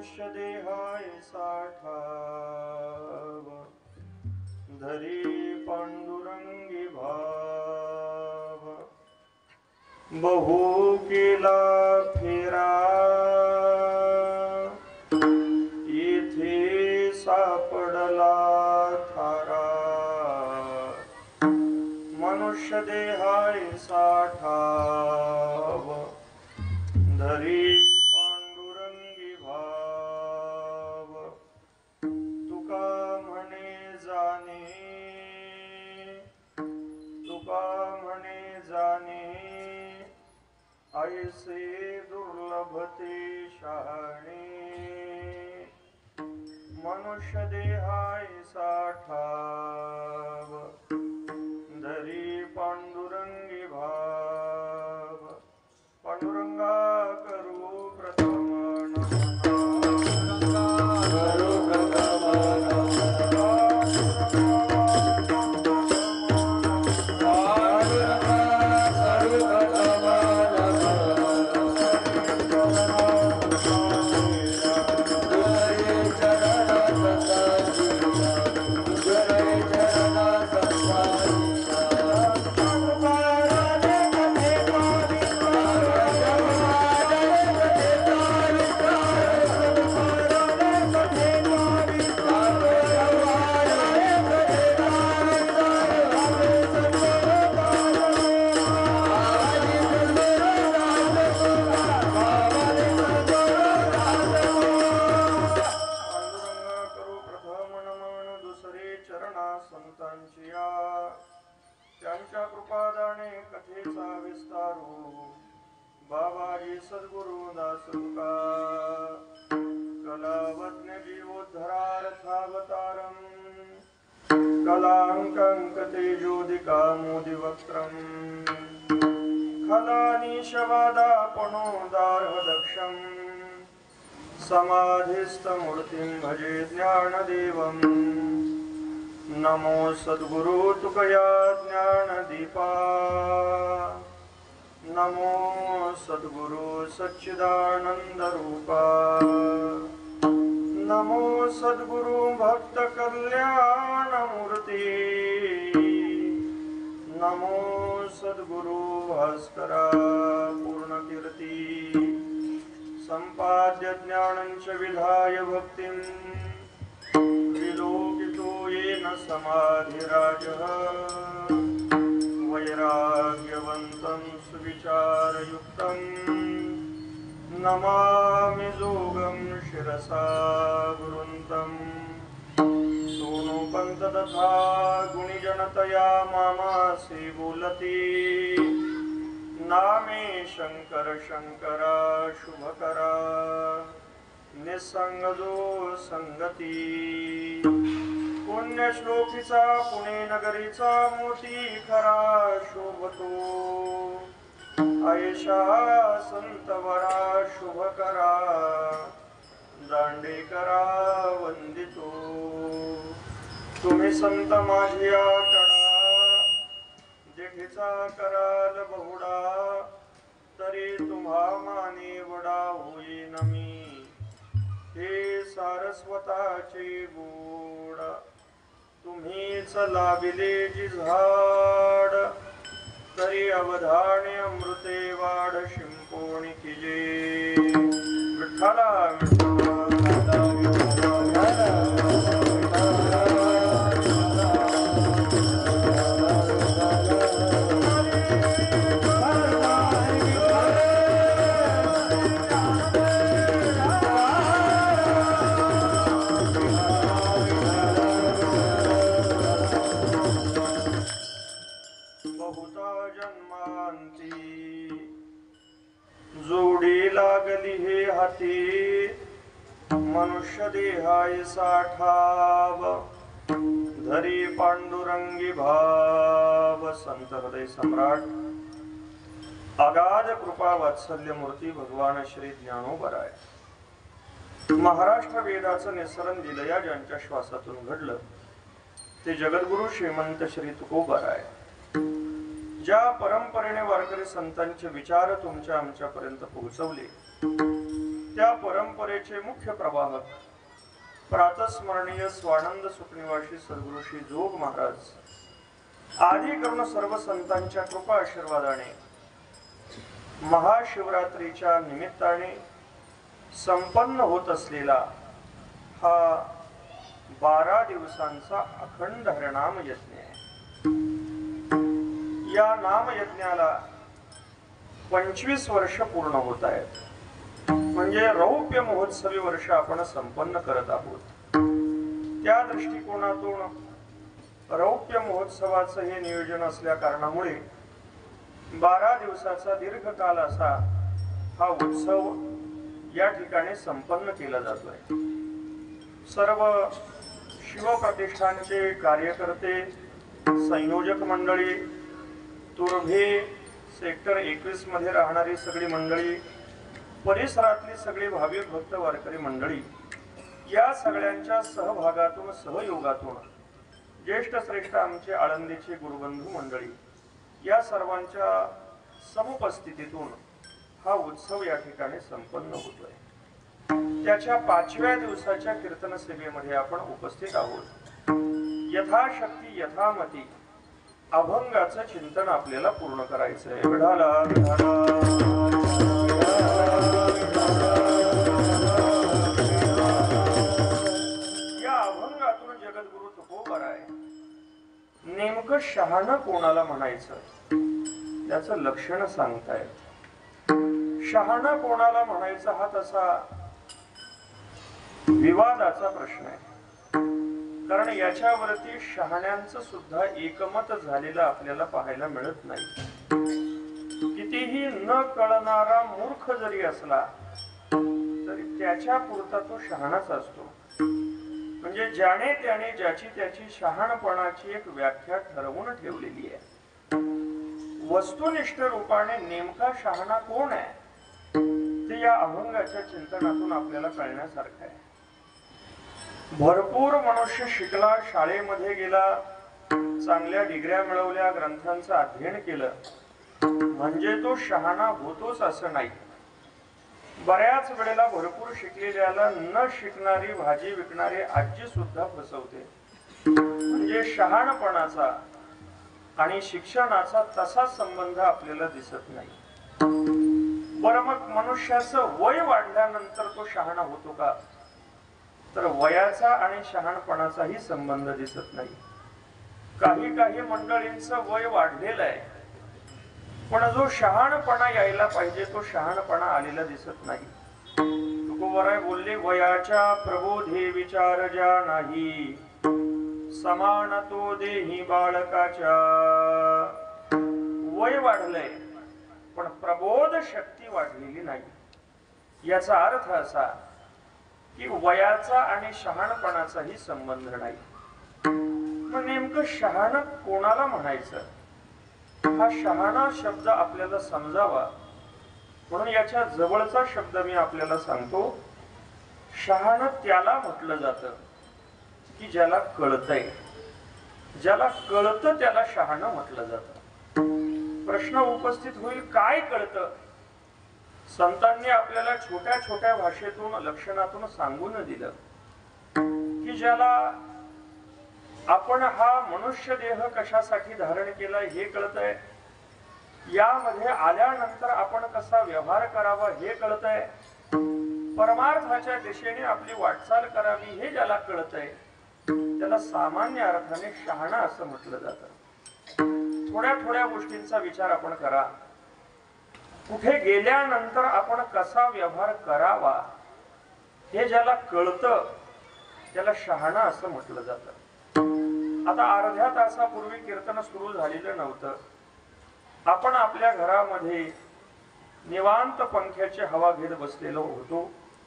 मनुष्य देहाय साठाव धरी पांडुरंगी भाव बहु केला फेरा येथे सापडला थारा मनुष्य देहाय साठाव धरी पांडुरंगी भाव तुका म्हणे जाणे ऐसे दुर्लभते शहाणे मनुष्य देहाय साठाव धरी पांडुरंगी भाव पांडुरंगा करू प्रथम त्यांच्या कृपादाने कथेचा विस्तारू बाबाजी सद्गुरु दास तुका कलावज्ञ जीवोद्धरार्थावतारम कलांकंक तेजोदिका मोदिवक्त्रम खलानीशवादापणोदार्हदक्षम समाधिस्थमूर्तिं भजे ज्ञानदेवम् नमो सद्गुरु तुकया ज्ञानदीपा नमो सद्गुरु सच्चिदानंद रूपा नमो सद्गुरु भक्त कल्याण मूर्ति नमो सद्गुरु भास्करा पूर्ण कीर्ति संपाद्य ज्ञानंच विधाय भक्तिं विलोकितो येन समाधिराजः वैराग्यवन्तं सुविचारयुक्तं नमामि जोगं शिरसा गुरुन्तं सोनुपन्त तथा गुणिजनतया मामासि बोलति नामे शंकर शंकरा शुभकरा निसंगजो संगती पुण्यश्लोकीचा पुणे नगरीचा मोती खरा शोभतो ऐशा संतवरा शुभकरा दांडेकरा वंदितो तुम्ही संत माझिया कडा जेठीचा कराल बहुडा तरी तुम्हा माने वडा होईन मी हे सारस्वताचे गोड तुम्हीच लाविले जी झाड तरी अवधाने अमृते वाढ शिंपोणी किजे विठ्ठला जोडी लागली हे हाती मनुष्य देहाय साठाव धरी पांडुरंगी भाव संत हृदय सम्राट अगाध कृपा वात्सल्य मूर्ती भगवान श्री ज्ञानोबराय महाराष्ट्र वेदाचं निसरण दिलया ज्यांच्या श्वासातून घडलं ते जगद्गुरु श्रीमंत श्री तुकोबराय ज्या परंपरेने वारकरी संतांचे विचार तुमच्या आमच्यापर्यंत पोहोचवले त्या ज्या परंपरेचे मुख्य प्रवाहक प्रातस्मरणीय स्वानंद सुखनिवासी सद्गुरू श्री जोग महाराज आदी करून सर्व संतांच्या कृपा आशीर्वादाने महाशिवरात्रीच्या निमित्ताने संपन्न होत असलेला हा 12 दिवसांचा अखंड हरिनाम यज्ञ आहे. या नामयज्ञाला 25 वर्ष पूर्ण होत आहेत. म्हणजे रौप्य महोत्सवी वर्ष आपण संपन्न करत आहोत. त्या दृष्टिकोनातून रौप्य महोत्सवाचं हे नियोजन असल्या कारणामुळे 12 दिवसाचा दीर्घकाल असा हा उत्सव या ठिकाणी संपन्न केला जातोय. सर्व शिवप्रतिष्ठानचे कार्यकर्ते, संयोजक मंडळी, तुर्भे सेक्टर 21 मध्ये राहणारी सगळी मंडळी, परिसरातली सगळी भाविक भक्त वारकरी मंडळी, या सगळ्यांच्या सहभागातून सहयोगातून ज्येष्ठ श्रेष्ठ आमचे आळंदीचे गुरुबंधू मंडळी या सर्वांच्या समुपस्थितीतून हा उत्सव या ठिकाणी संपन्न होतोय. त्याच्या 5व्या दिवसाच्या कीर्तन सेवेमध्ये आपण उपस्थित आहोत. यथाशक्ती यथामती अभंगाचं चिंतन आपल्याला पूर्ण करायचं आहे. विढाला या अभंगातून जगद्गुरु तुकोबराय नेमकं शहाणं कोणाला म्हणायचं त्याचं लक्षण सांगतायत. शहाणं कोणाला म्हणायचं हा तसा विवादाचा प्रश्न आहे. कारण याच्यावरती शहाण्यांचं सुद्धा एकमत झालेलं आपल्याला पाहायला मिळत नाही. कितीही न कळणारा मूर्ख जरी असला तरी त्याच्या पुरता तो शहाणाच असतो. म्हणजे ज्याने त्याने ज्याची त्याची शहाणपणाची एक व्याख्या ठरवून ठेवलेली आहे. वस्तुनिष्ठ रूपाने नेमका शहाणा कोण आहे ते या अभंगाच्या चिंतनातून आपल्याला कळण्यासारखं आहे. भरपूर मनुष्य शिकला, शाळेमध्ये गेला, चांगल्या डिग्र्या मिळवल्या, ग्रंथांचं अध्ययन केलं म्हणजे तो शहाणा होतोच असं नाही. बऱ्याच वेळेला भरपूर शिकलेल्याला न शिकणारी भाजी विकणारी आजी सुद्धा फसवते. म्हणजे शहाणपणाचा आणि शिक्षणाचा तसा संबंध आपल्याला दिसत नाही. बरं, मग मनुष्याचं वय वाढल्यानंतर तो शहाणा होतो का? तर वयाचा आणि शहाणपणाचाही संबंध दिसत नाही. काही मंडळींचं वय वाढलेलं आहे पण जो शहाणपणा यायला पाहिजे तो शहाणपणा आलेला दिसत नाही. तुकोबराय बोलले, वयाच्या प्रबोधे विचार ज्या नाही, समान तो देही बाळकाच्या. वय वाढलंय पण प्रबोध शक्ती वाढलेली नाही. याचा अर्थ असा की वयाचा आणि शहाणपणाचाही संबंध नाही. मग नेमकं शहाणं कोणाला म्हणायचं? हा शहाणा शब्द आपल्याला समजावा म्हणून याच्या जवळचा शब्द मी आपल्याला सांगतो. शहाणं त्याला म्हटलं जातं की ज्याला कळतंय. ज्याला कळतं त्याला शहाणं म्हटलं जातं. प्रश्न उपस्थित होईल, काय कळतं? संतांनी आपल्याला छोट्या छोट्या भाषेतून लक्षणातून सांगून दिलं की ज्याला आपण हा मनुष्य देह कशासाठी धारण केला हे कळतंय, यामध्ये आल्यानंतर आपण कसा व्यवहार करावा हे कळतंय, परमार्थाच्या दिशेने आपली वाटचाल करावी हे ज्याला कळतंय त्याला सामान्य अर्थाने शहाणा असं म्हटलं जातं. थोड्या थोड्या गोष्टींचा विचार आपण करा. कुठे गेल्यानंतर आपण कसा व्यवहार करावा हे ज्याला कळतं त्याला शहाणा असं म्हटलं जातं. आता अर्ध्या तासापूर्वी कीर्तन सुरू झालेलं नव्हतं. आपण आपल्या घरामध्ये निवांत पंख्याची हवा घेत बसलेलो होतो.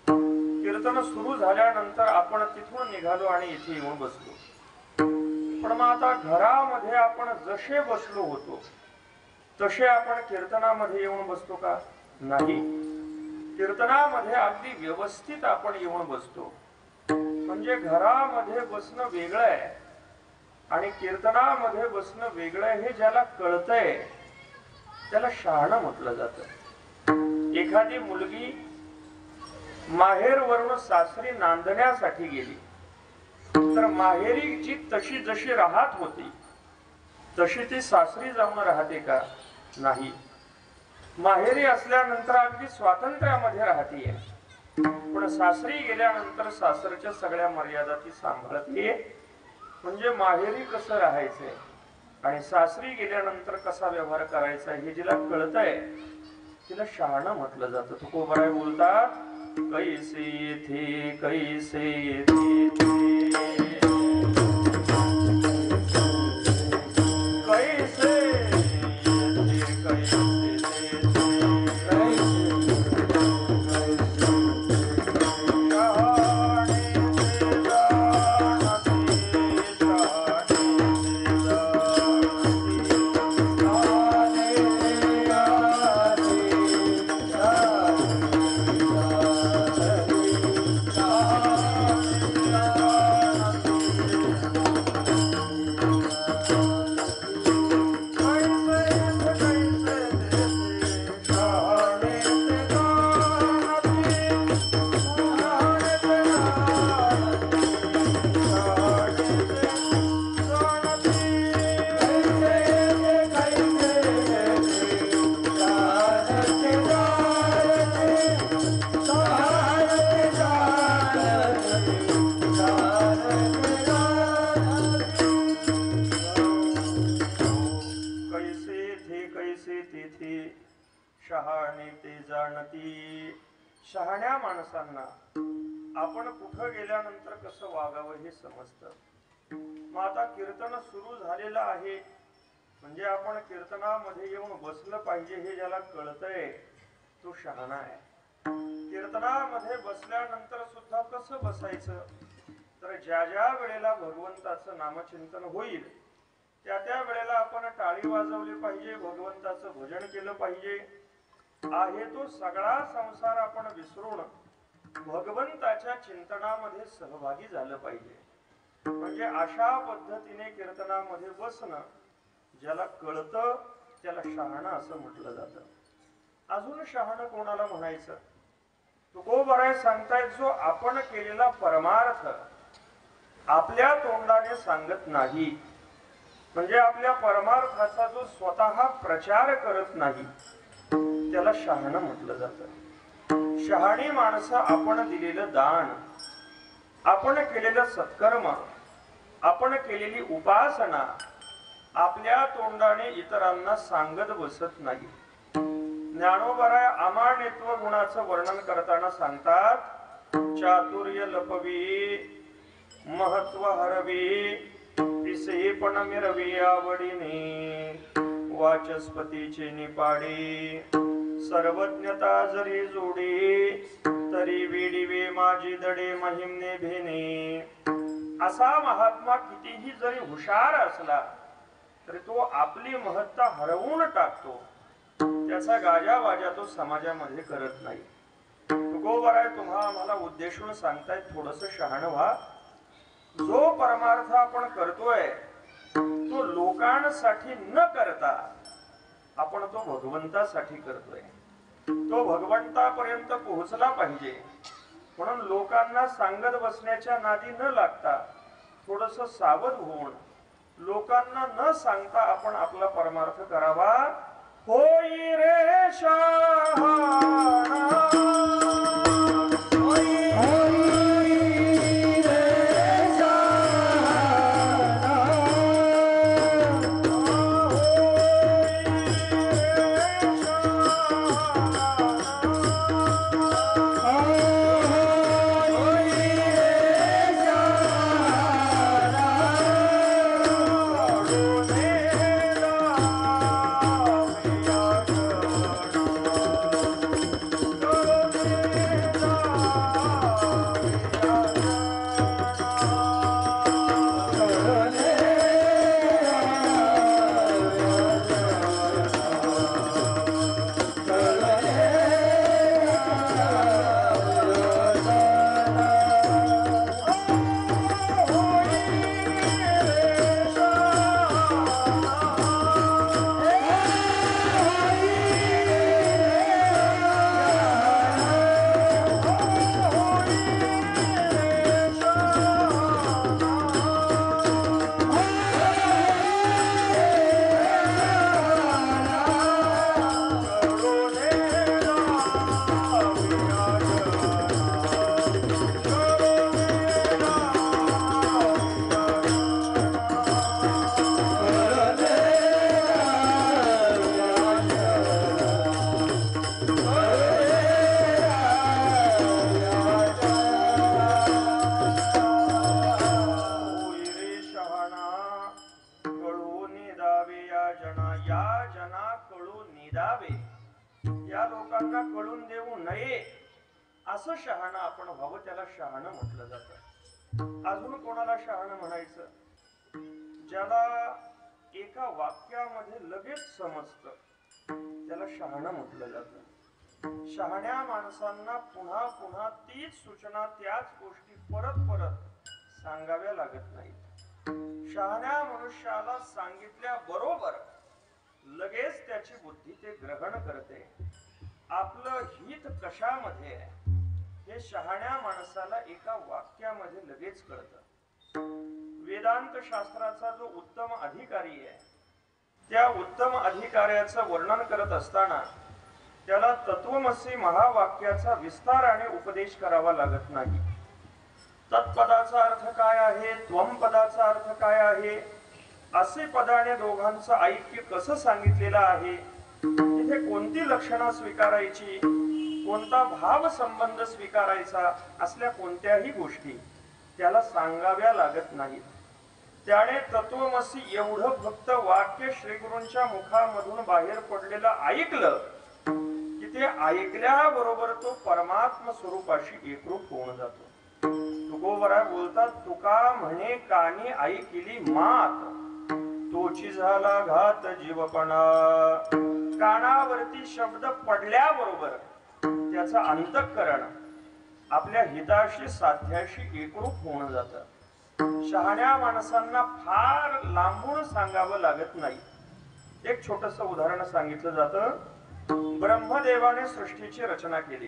कीर्तन सुरू झाल्यानंतर आपण तिथून निघालो आणि इथे येऊन बसलो. पण मग आता घरामध्ये आपण जसे बसलो होतो तसे आपण कीर्तनामध्ये येऊन बसतो का? नाही. कीर्तनामध्ये अगदी व्यवस्थित आपण येऊन बसतो. म्हणजे घरामध्ये बसणं वेगळं आहे आणि कीर्तनामध्ये बसणं वेगळं आहे. हे ज्याला कळतंय त्याला शहाणं म्हटलं जातं. एखादी मुलगी माहेरवरून सासरी नांदण्यासाठी गेली, तर माहेरी जी तशी जशी राहत होती तशी ती सासरी जाऊन राहते का? नाही. माहेरी असल्यानंतर अगदी स्वातंत्र्यामध्ये राहतीये, पण सासरी गेल्यानंतर सासरच्या सगळ्या मर्यादा ती सांभाळते. म्हणजे माहेरी कसं राहायचंय आणि सासरी गेल्यानंतर कसा व्यवहार करायचा हे जिला कळतंय तिला शहाणं म्हटलं जातं. तुकोबराय बोलतात, कैसे थे कैसे थे शहाण्या माणसांना आपण कुठं गेल्यानंतर कसं वागावं हे समजतं. मग आता कीर्तन सुरू झालेलं आहे म्हणजे आपण कीर्तनामध्ये येऊन बसलं पाहिजे हे ज्याला कळतंय तो शहाणा आहे. कीर्तनामध्ये बसल्यानंतर सुद्धा कसं बसायचं, तर ज्या ज्या वेळेला भगवंताचं नामचिंतन होईल त्या त्या वेळेला आपण टाळी वाजवली पाहिजे, भगवंताचं भजन केलं पाहिजे. आहे तो सगळा संसार आपण विसरून भगवंताच्या चिंतनामध्ये सहभागी झालं पाहिजे. म्हणजे अशा पद्धतीने कीर्तनामध्ये बसणं ज्याला कळतं त्याला शहाणा असं म्हटलं जातं. अजून शहाणं कोणाला म्हणायचं? तुकोबराय सांगतायत, जो आपण केलेला परमार्थ आपल्या तोंडाने सांगत नाही, म्हणजे आपल्या परमार्थाचा जो स्वतः प्रचार करत नाही त्याला शहाणं म्हटलं जातं. शहाणी माणसं आपण दिलेलं दान, आपण केलेलं सत्कर्म, आपण केलेली उपासना आपल्या तोंडाने इतरांना सांगत बसत नाही. ज्ञानोबराय अमानित्व गुणाचं वर्णन करताना सांगतात, चातुर्य लपवी महत्व हरवी पिसे पण मिरवी आवडीने वाचस्पतीचे निपाडी सर्वज्ञता जरी जोडी तरी वेडीवे माझी दडे महिमने भेने. असा महात्मा कितीही जरी हुशार असला तरी तो आपली महत्ता हरवून टाकतो, त्याचा गाजावाजा तो समाजामध्ये करत नाही. तुकोबराय तुम्हा आम्हाला उद्देशून सांगतायत, थोडस शहाणं व्हा. जो परमार्थ आपण करतोय तो लोकांसाठी न करता आपण तो भगवंतासाठी करतोय. तो भगवंतापर्यंत पोहोचला पाहिजे म्हणून लोकांना सांगत बसण्याच्या नादी न लागता थोडस सावध होऊन लोकांना न सांगता आपण आपला परमार्थ करावा. होई रे शहाणा असं शहाणं आपण व्हावं, त्याला शहाणं म्हटलं जातं. अजून कोणाला शहाणं म्हणायचं? ज्याला एका वाक्यामध्ये लगेच समजतं त्याला शहाणं म्हटलं जातं. शहाण्या माणसांना पुन्हा पुन्हा तीच सूचना, त्याच गोष्टी परत परत सांगाव्या लागत नाहीत. शहाण्या मनुष्याला सांगितल्या बरोबर लगेच त्याची बुद्धी ते ग्रहण करते. आपलं हित कशामध्ये आहे हे शहाण्या माणसाला एका वाक्यामध्ये लगेच कळतं. वेदांत शास्त्राचा जो उत्तम अधिकारी आहे, त्या उत्तम अधिकाऱ्याचं वर्णन करत असताना त्याला तत्वमसी महावाक्याचा विस्तार आणि उपदेश करावा लागत नाही. तत्पदाचा अर्थ काय आहे, त्वम पदाचा अर्थ काय आहे, असे पदाने दोघांचं ऐक्य कसं सांगितलेलं आहे, तिथे कोणती लक्षणं स्वीकारायची, कोणता भाव संबंध स्वीकारायचा, असल्या कोणत्याही गोष्टी त्याला सांगाव्या लागत नाहीत. त्याने तत्वमसी एवढं फक्त वाक्य श्रीगुरूंच्या मुखामधून बाहेर पडलेलं ऐकलं की ते ऐकल्याबरोबर तो परमात्म स्वरूपाशी एकरूप होऊन जातो. तुकोबरा बोलतात, तुका म्हणे कानी ऐकिली मात, तोची झाला घात जीवपणा. कानावरती शब्द पडल्याबरोबर त्याचा अंतःकरण आपल्या हिताशी साध्याशी एकरूप होऊन जातं. शहाण्या माणसांना फार लांबून सांगावं लागत नाही. एक छोटस उदाहरण सांगितलं जातं. ब्रह्मदेवाने सृष्टीची रचना केली,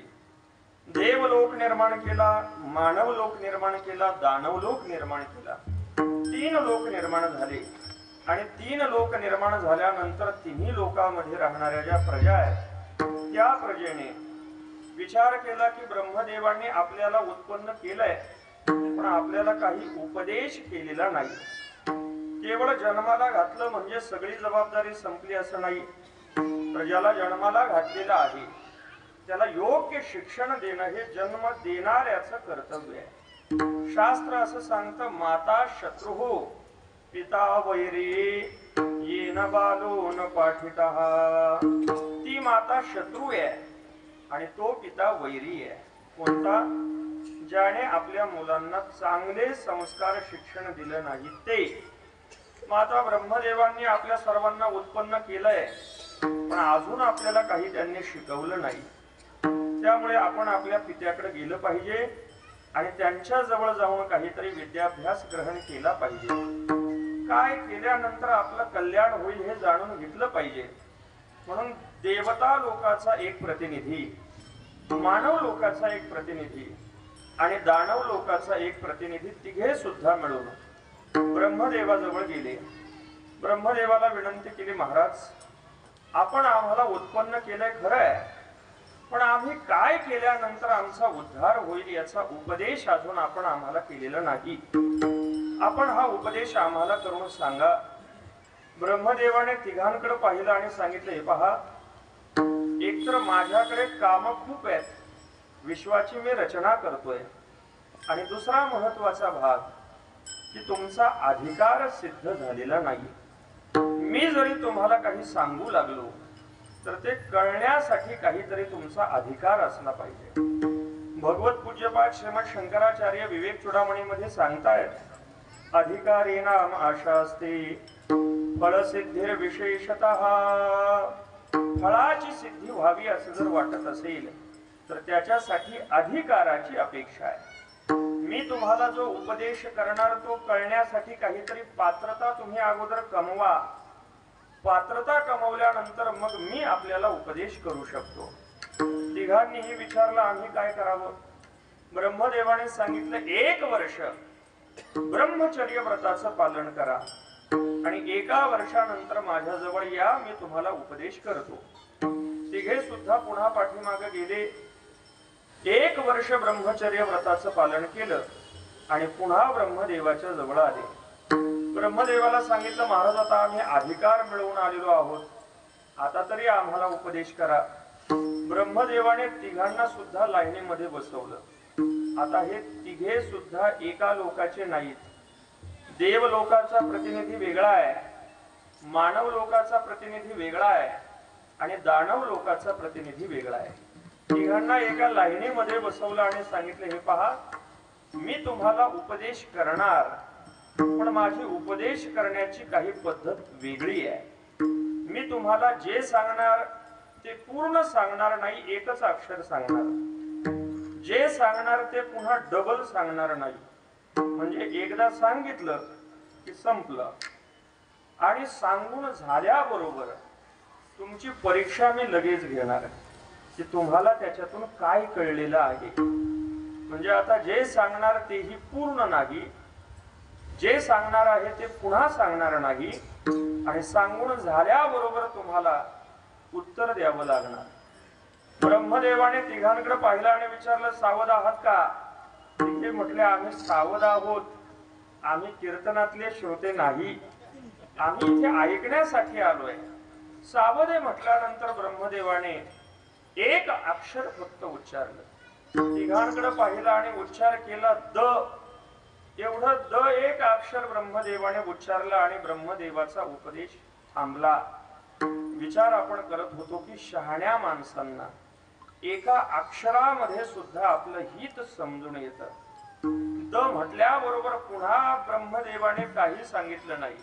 देवलोक निर्माण केला, मानवलोक निर्माण केला, दानवलोक निर्माण केला. 3 लोक निर्माण झाले आणि 3 लोक निर्माण झाल्यानंतर तिन्ही लोकांमध्ये राहणाऱ्या ज्या प्रजा आहेत त्या प्रजेने विचार केला की ब्रह्मदेवांनी आपल्याला उत्पन्न केलंय पण आपल्याला काही उपदेश केलेला नाही. केवळ जन्माला घातलं म्हणजे सगळी जबाबदारी संपली असं नाही. प्रजाला जन्माला घातलेला आहे, त्याला योग्य शिक्षण देणं हे जन्म देणाऱ्याचं कर्तव्य आहे. शास्त्र असं सांगतं, माता शत्रुः पिता वैरी येन बालो न पाठितः. ती माता शत्रू आहे आणि तो पिता वैरी आहे. कोणता? ज्याने आपल्या मुलांना चांगले संस्कार शिक्षण दिलं नाही ते. माता ब्रह्मदेवांनी आपल्या सर्वांना उत्पन्न केलंय पण अजून आपल्याला काही त्यांनी शिकवलं नाही. त्यामुळे आपण आपल्या पित्याकडे गेलं पाहिजे आणि त्यांच्या जवळ जाऊन काहीतरी विद्याभ्यास ग्रहण केला पाहिजे. काय केल्यानंतर आपलं कल्याण होईल हे जाणून घेतलं पाहिजे. म्हणून देवता लोकाचा एक प्रतिनिधी, मानव लोकाचा एक प्रतिनिधी आणि दानव लोकाचा एक प्रतिनिधी, तिघे सुद्धा मिळून ब्रह्मदेवाजवळ गेले. ब्रह्मदेवाला विनंती केली, महाराज आपण आम्हाला उत्पन्न केलंय खरं आहे, पण आम्ही काय केल्यानंतर आमचा उद्धार होईल याचा उपदेश अजून आपण आम्हाला केलेला नाही. आपण हा उपदेश आम्हाला करून सांगा. ब्रह्मदेवाने तिघांकडे पाहिलं आणि सांगितलं, हे पहा, एकतर माझ्याकडे काम खूप आहेत, विश्वाची मी रचना करतोय, आणि दुसरा महत्वाचा भाग की तुमचा अधिकार सिद्ध झालेला नाही. मी जरी तुम्हाला काही सांगू लागलो तर ते कळण्यासाठी काहीतरी तुमचा अधिकार असला पाहिजे. भगवत पूज्यपाद श्रीमद शंकराचार्य विवेक चूडामणी मध्ये सांगतायत, अधिकारीणाम आशा असते फलसिद्धीर विशेषतः. फळाची सिद्धी व्हावी असं जर वाटत असेल तर त्याच्यासाठी अधिकाराची अपेक्षा आहे. मी तुम्हाला जो उपदेश करणार तो कळण्यासाठी काहीतरी पात्रता तुम्ही अगोदर कमवा. पात्रता कमवल्यानंतर मग मी आपल्याला उपदेश करू शकतो. तिघांनीही विचारलं, आम्ही काय करावं? ब्रह्मदेवाने सांगितलं, 1 वर्ष ब्रह्मचर्य व्रताचं पालन करा आणि 1 वर्षानंतर माझ्याजवळ या, मी तुम्हाला उपदेश करतो. तिघे सुद्धा पुन्हा पाठीमागे गेले. 1 वर्ष ब्रह्मचर्य व्रताचं पालन केलं आणि पुन्हा ब्रह्मदेवाच्या जवळ आले. ब्रह्मदेवाला सांगितलं, महाराज आता आम्ही अधिकार मिळवून आलेलो आहोत, आता तरी आम्हाला उपदेश करा. ब्रह्मदेवाने तिघांना सुद्धा लाईनीमध्ये बसवलं. आता हे तिघे सुद्धा एका लोकाचे नाहीत. देवलोकाचा प्रतिनिधी वेगळा आहे, मानव लोकाचा प्रतिनिधी वेगळा आहे आणि दानव लोकाचा प्रतिनिधी वेगळा आहे. तिघांना एका लाईनीमध्ये बसवलं आणि सांगितलं, हे पहा, मी तुम्हाला उपदेश करणार, पण माझी उपदेश करण्याची काही पद्धत वेगळी आहे. मी तुम्हाला जे सांगणार ते पूर्ण सांगणार नाही, एकच अक्षर सांगणार. जे सांगणार ते पुन्हा डबल सांगणार नाही. म्हणजे एकदा सांगितलं की संपलं. आणि सांगून झाल्याबरोबर तुमची परीक्षा मी लगेच घेणार की तुम्हाला त्याच्यातून काय कळलेलं आहे. म्हणजे आता जे सांगणार तेही पूर्ण नाही, जे सांगणार आहे ते पुन्हा सांगणार नाही, आणि सांगून झाल्याबरोबर तुम्हाला उत्तर द्यावं लागणार. ब्रह्मदेवाने तिघांकडे पाहिलं आणि विचारलं, सावध आहात का? तिघे म्हटले, आम्ही सावध आहोत, आम्ही कीर्तनातले श्रोते नाही, आम्ही इथे ऐकण्यासाठी आलोय. सावध आहे म्हटल्यानंतर ब्रह्मदेवाने एक अक्षर फक्त उच्चारलं. तिघांकडे पाहिलं आणि उच्चार केला, द. एवढं द एक अक्षर ब्रह्मदेवाने उच्चारलं आणि ब्रह्मदेवाचा उपदेश थांबला. विचार आपण करत होतो की शहाण्या माणसांना एका अक्षरामध्ये सुद्धा आपलं हित समजून येतं. द म्हटल्याबरोबर पुन्हा ब्रह्मदेवाने काही सांगितलं नाही.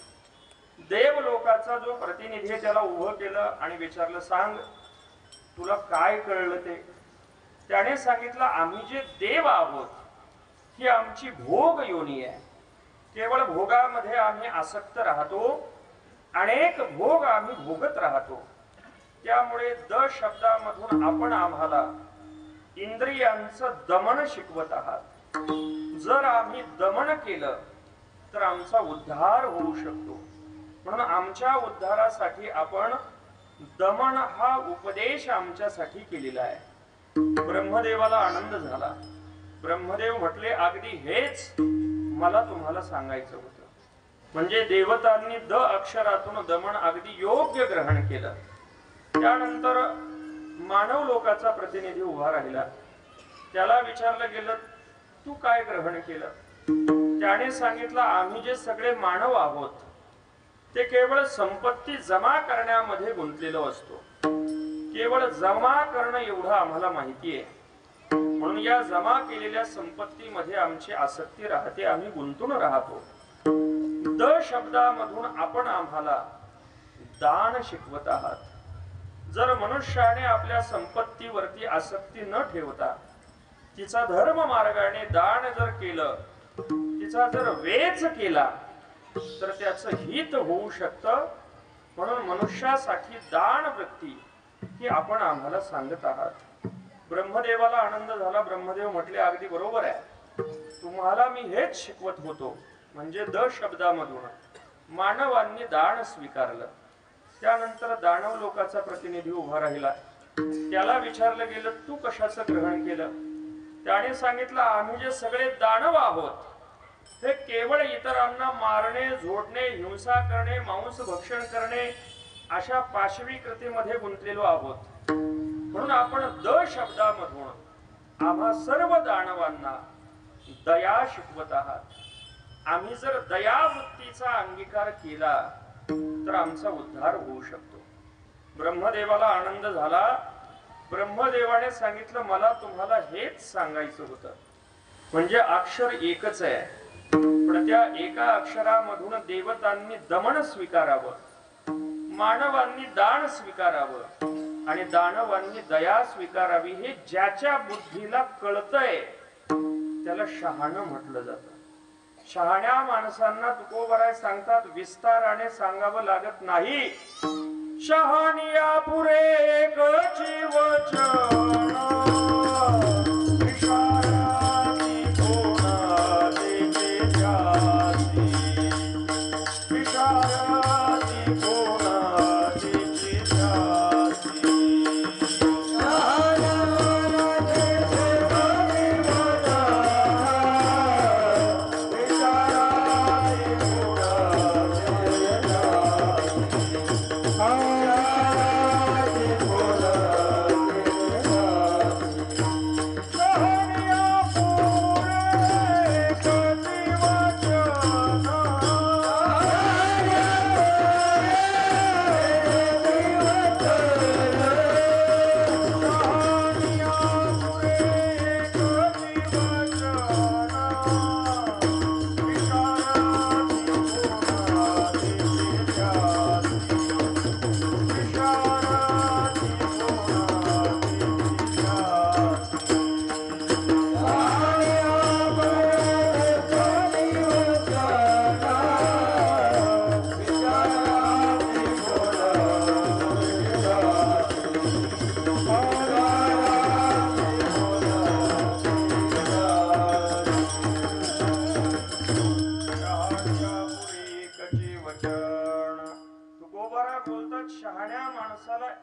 देवलोकाचा जो प्रतिनिधी आहे त्याला उभं केलं आणि विचारलं, सांग, तुला काय कळलं ते? त्याने सांगितलं, आम्ही जे देव आहोत ही आमची भोग योनी आहे. केवळ भोगामध्ये आम्ही आसक्त राहतो, अनेक भोग आम्ही भोगत राहतो. त्यामुळे द शब्दामधून आपण आम्हाला इंद्रियांचं दमन शिकवत आहात. जर आम्ही दमन केलं तर आमचा उद्धार होऊ शकतो. म्हणून आमच्या उद्धारासाठी आपण दमन हा उपदेश आमच्यासाठी केलेला आहे. ब्रह्मदेवाला आनंद झाला. ब्रह्मदेव म्हटले, अगदी हेच मला तुम्हाला सांगायचं होतं. म्हणजे देवतांनी द अक्षरातून दमन अगदी योग्य ग्रहण केलं. त्यानंतर मानव लोकाचा प्रतिनिधी उभा राहिला. त्याला विचारलं गेलं, तू काय ग्रहण केलं? त्याने सांगितलं, आम्ही जे सगळे मानव आहोत ते केवळ संपत्ती जमा करण्यामध्ये गुंतलेलो असतो. केवळ जमा करणं एवढं आम्हाला माहिती आहे. म्हणून या जमा केलेल्या संपत्तीमध्ये आमची आसक्ती राहते, आम्ही गुंतून राहतो. द शब्दामधून आपण आम्हाला दान शिकवत आहात. जर मनुष्याने आपल्या संपत्तीवरती आसक्ती न ठेवता तिचा धर्म मार्गाने दान जर केलं, तिचा जर वेच केला तर त्याचं हित होऊ शकतं. म्हणून मनुष्यासाठी दान वृत्ती ही आपण आम्हाला सांगत आहात. ब्रह्मदेवाला आनंद झाला. ब्रह्मदेव म्हटले, अगदी बरोबर आहे, तुम्हाला मी हेच शिकवत होतो. म्हणजे द शब्दामधून मानवांनी दान स्वीकारलं. त्यानंतर दानव लोकाचा प्रतिनिधी उभा राहिला. त्याला विचारलं गेलं, तू कशाचं ग्रहण केलं? त्याने सांगितलं, आम्ही जे सगळे दानव आहोत हे केवळ इतरांना मारणे, झोडणे, हिंसा करणे, मांस भक्षण करणे अशा पाशवी कृतीमध्ये गुंतलेलो आहोत. म्हणून आपण द शब्दामधून आम्हा सर्व दानवांना दया शिकवत आहात. आम्ही जर दयावृत्तीचा अंगीकार केला तर आमचा उद्धार होऊ शकतो. ब्रह्मदेवाला आनंद झाला. ब्रह्मदेवाने सांगितलं, मला तुम्हाला हेच सांगायचं होतं. म्हणजे अक्षर एकच आहे, पण त्या एका अक्षरामधून देवतांनी दमन स्वीकारावं, मानवांनी दान स्वीकारावं आणि दानवांनी दया स्वीकारावी. हे ज्याच्या बुद्धीला कळतंय त्याला शहाणं म्हटलं जातं. शहाण्या माणसांना तुकोबराय सांगतात, विस्ताराने सांगावं लागत नाही. शहानिया पुरे एकची वचन, विशाराती कोणा देते जाती, विशाराती कोणा देते जाती. Hallelujah.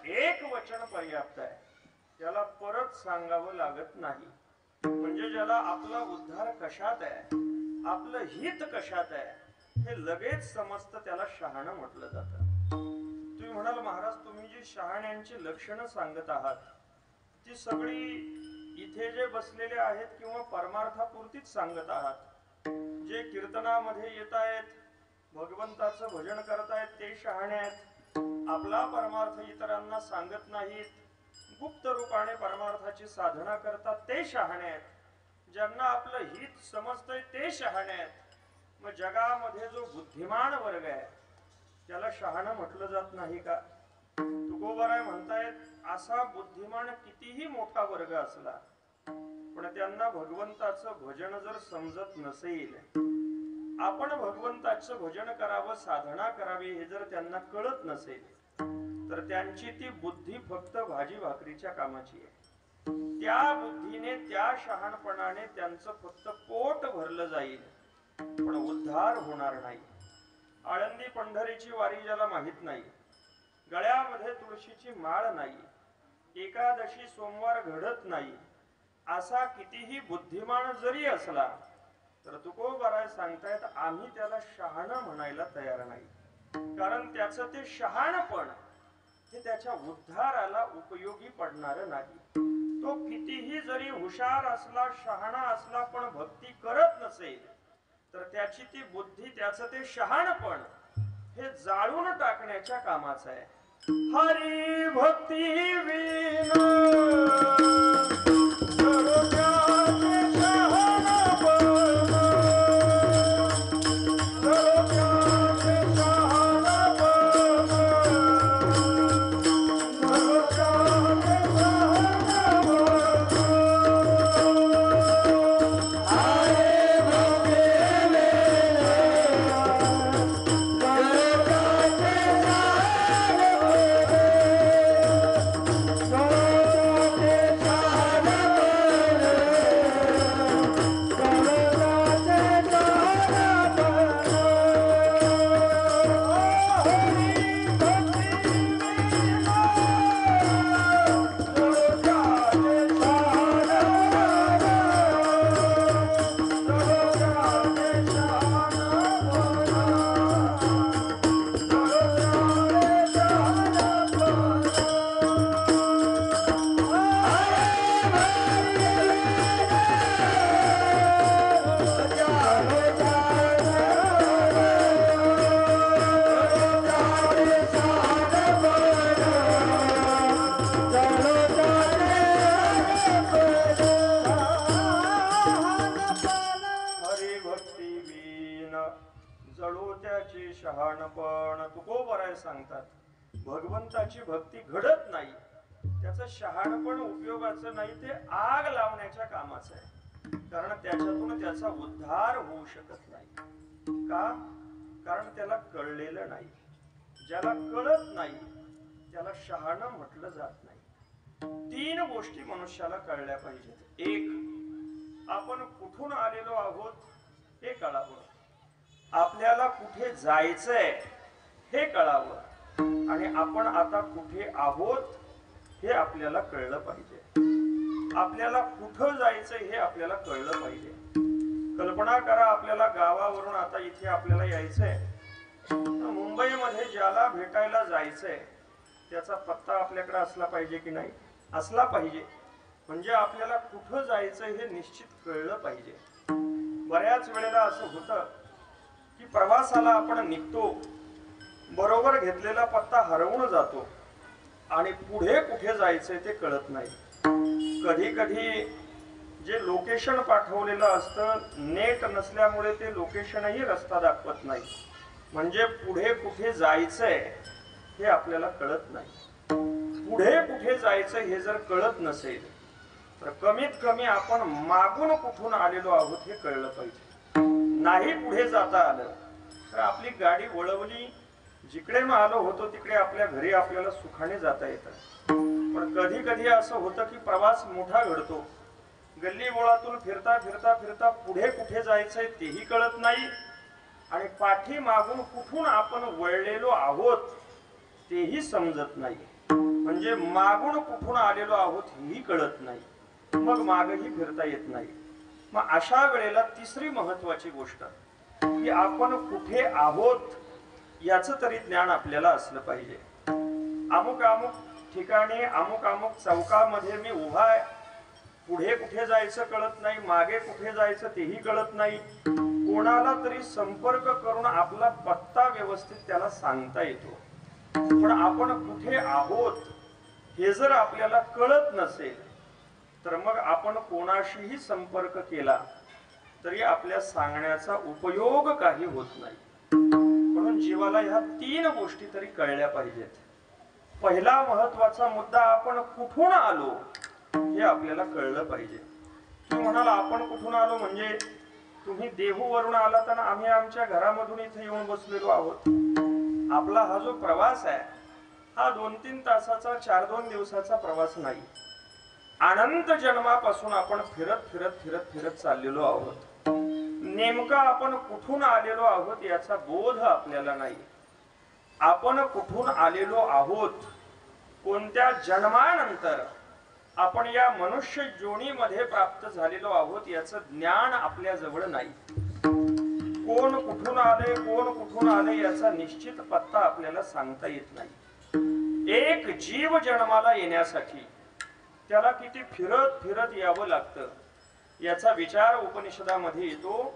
एक वचन पर्याप्त आहे, त्याला परत सांगावं लागत नाही. म्हणजे ज्याला आपला उद्धार कशात आहे, आपलं हित कशात आहे हे लगेच समजतं, त्याला शहाणं म्हटलं जातं. तुम्ही म्हणाल महाराज तुम्ही जी शहाण्यांची लक्षणं सांगत आहात ती सगळी इथे जे बसलेले आहेत किंवा परमार्थापुरतीच सांगत आहात. जे कीर्तनामध्ये येत आहेत, भगवंताचं भजन करतायत ते शहाणे आहेत. आपला परमार्थ इतरांना सांगत नाहीत, गुप्त रूपाने परमार्थाची साधना करतात ते शहाणे आहेत. ज्यांना आपलं हित समजतंय ते शहाणे आहेत. मग जगामध्ये जो बुद्धिमान वर्ग आहे त्याला शहाणं म्हटलं जात नाही का? तुकोबाराय म्हणतायत असा बुद्धिमान कितीही मोठा वर्ग असला पण त्यांना भगवंताचं भजन जर समजत नसेल, आपण भगवंताचं भजन करावं, साधना करावी हे जर त्यांना कळत नसेल, तर त्यांची ती बुद्धी फक्त भाजी भाकरीच्या कामाची आहे. त्या बुद्धीने, त्या शहाणपणाने त्यांचं फक्त पोट भरलं जाईल पण उद्धार होणार नाही. आळंदी पंढरीची वारी ज्याला माहित नाही, गळ्यामध्ये तुळशीची माळ नाही, एकादशी सोमवार घडत नाही, असा कितीही बुद्धिमान जरी असला तर तुकोबाराय सांगतायत आम्ही त्याला शहाणं म्हणायला तयार नाही. कारण त्याचं ते शहाणपण हे त्याच्या उद्धाराला उपयोगी पडणार नाही. तो कितीही जरी हुशार असला, शहाणा असला पण भक्ती करत नसेल तर त्याची ती बुद्धी, त्याचं ते शहाणपण हे जाळून टाकण्याच्या कामाचं आहे. हरी भक्ती विना सांगतात. भगवंताची भक्ती घडत नाही, त्याचं शहाणपण उपयोगाचं नाही, ते आग लावण्याच्या कामाचं आहे. कारण त्याच्यातून त्याचा उद्धार होऊ शकत नाही. का? कारण त्याला कळलेलं नाही. ज्याला कळत नाही त्याला शहाणं म्हटलं जात नाही. 3 गोष्टी मनुष्याला कळल्या पाहिजेत. एक, आपण कुठून आलेलो आहोत हे कळावं, आपल्याला कुठे जायचंय हे कळावं आणि आपण आता कुठे आहोत हे आपल्याला कळलं पाहिजे. आपल्याला कुठं जायचंय हे आपल्याला कळलं पाहिजे. कल्पना करा, आपल्याला गावावरून आता इथे आपल्याला यायचंय, मुंबईमध्ये ज्याला भेटायला जायचंय त्याचा पत्ता आपल्याकडे असला पाहिजे की नाही? असला पाहिजे. म्हणजे आपल्याला कुठं जायचंय हे निश्चित कळलं पाहिजे. बऱ्याच वेळेला असं होतं की प्रवासाला आपण निघतो, बरोबर घेतलेला पत्ता हरवून जातो आणि पुढे कुठे जायचंय ते कळत नाही. कधी कधी जे लोकेशन पाठवलेलं असतं नेट नसल्यामुळे ते लोकेशनही रस्ता दाखवत नाही. म्हणजे पुढे कुठे जायचंय हे आपल्याला कळत नाही. पुढे कुठे जायचंय हे जर कळत नसेल तर कमीत कमी आपण मागून कुठून आलेलो आहोत हे कळलं पाहिजे. नाही पुढे जाता आलं तर आपली गाडी वळवली, जिकडे आलो होतो तिकडे आपल्या घरी आपल्याला सुखाने जाता येतं. पण कधी कधी असं होतं की प्रवास मोठा घडतो, गल्ली बोळातून फिरता फिरता फिरता पुढे कुठे जायचंय तेही कळत नाही आणि पाठी मागून कुठून आपण वळलेलो आहोत तेही समजत नाही. म्हणजे मागून कुठून आलेलो आहोत हेही कळत नाही, मग मागही फिरता येत नाही. मग अशा वेळेला तिसरी महत्वाची गोष्ट की आपण कुठे आहोत याचं तरी ज्ञान आपल्याला असलं पाहिजे. अमुक अमुक ठिकाणी अमुक अमुक चौकामध्ये मी उभा आहे, पुढे कुठे जायचं कळत नाही, मागे कुठे जायचं तेही कळत नाही. कोणाला तरी संपर्क करून आपला पत्ता व्यवस्थित त्याला सांगता येतो, पण आपण कुठे आहोत हे जर आपल्याला कळत नसेल तर मग आपण कोणाशीही संपर्क केला तरी आपल्या सांगण्याचा उपयोग काही होत नाही. म्हणून जीवाला ह्या 3 गोष्टी तरी कळल्या पाहिजेत. पहिला महत्वाचा मुद्दा, आपण कुठून आलो हे आपल्याला कळलं पाहिजे. तुम्ही म्हणाल आपण कुठून आलो म्हणजे तुम्ही देहूवरून आलात आणि आम्ही आमच्या घरामधून इथे येऊन बसलेलो आहोत. आपला हा जो प्रवास आहे हा 2-3 तासाचा 4-2 दिवसाचा प्रवास नाही. अनंत जन्मापासून आपण फिरत फिरत फिरत फिरत चाललेलो आहोत. नेमका आपण कुठून आलेलो आहोत याचा बोध आपल्याला नाही. आपण कुठून आलेलो आहोत, कोणत्या जन्मानंतर आपण या मनुष्य जोनीमध्ये प्राप्त झालेलो आहोत याचं ज्ञान आपल्या जवळ नाही. कोण कुठून आले याचा निश्चित पत्ता आपल्याला सांगता येत नाही. एक जीव जन्माला येण्यासाठी त्याला किती फिरत फिरत यावं लागतं याचा विचार उपनिषदामध्ये येतो.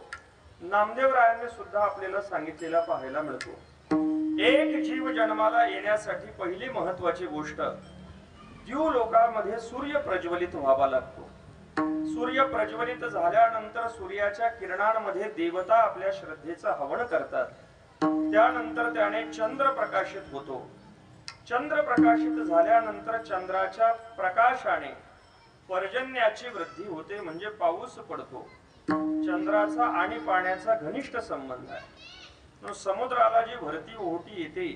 नामदेवरायांनी सुद्धा आपल्याला सांगितलेला पाहायला मिळतो. एक जीव जन्माला येण्यासाठी पहिली महत्वाची गोष्ट, द्युलोकामध्ये सूर्य प्रज्वलित व्हावा लागतो. सूर्य प्रज्वलित झाल्यानंतर सूर्याच्या किरणांमध्ये देवता आपल्या श्रद्धेचं हवन करतात. त्यानंतर त्याने चंद्र प्रकाशित होतो. चंद्र प्रकाशित झाल्यानंतर चंद्राच्या प्रकाशाने पर्जन्याची वृद्धी होते, म्हणजे पाऊस पडतो. चंद्राचा आणि पाण्याचा घनिष्ठ संबंध आहे. समुद्राला जी भरती ओहोटी येते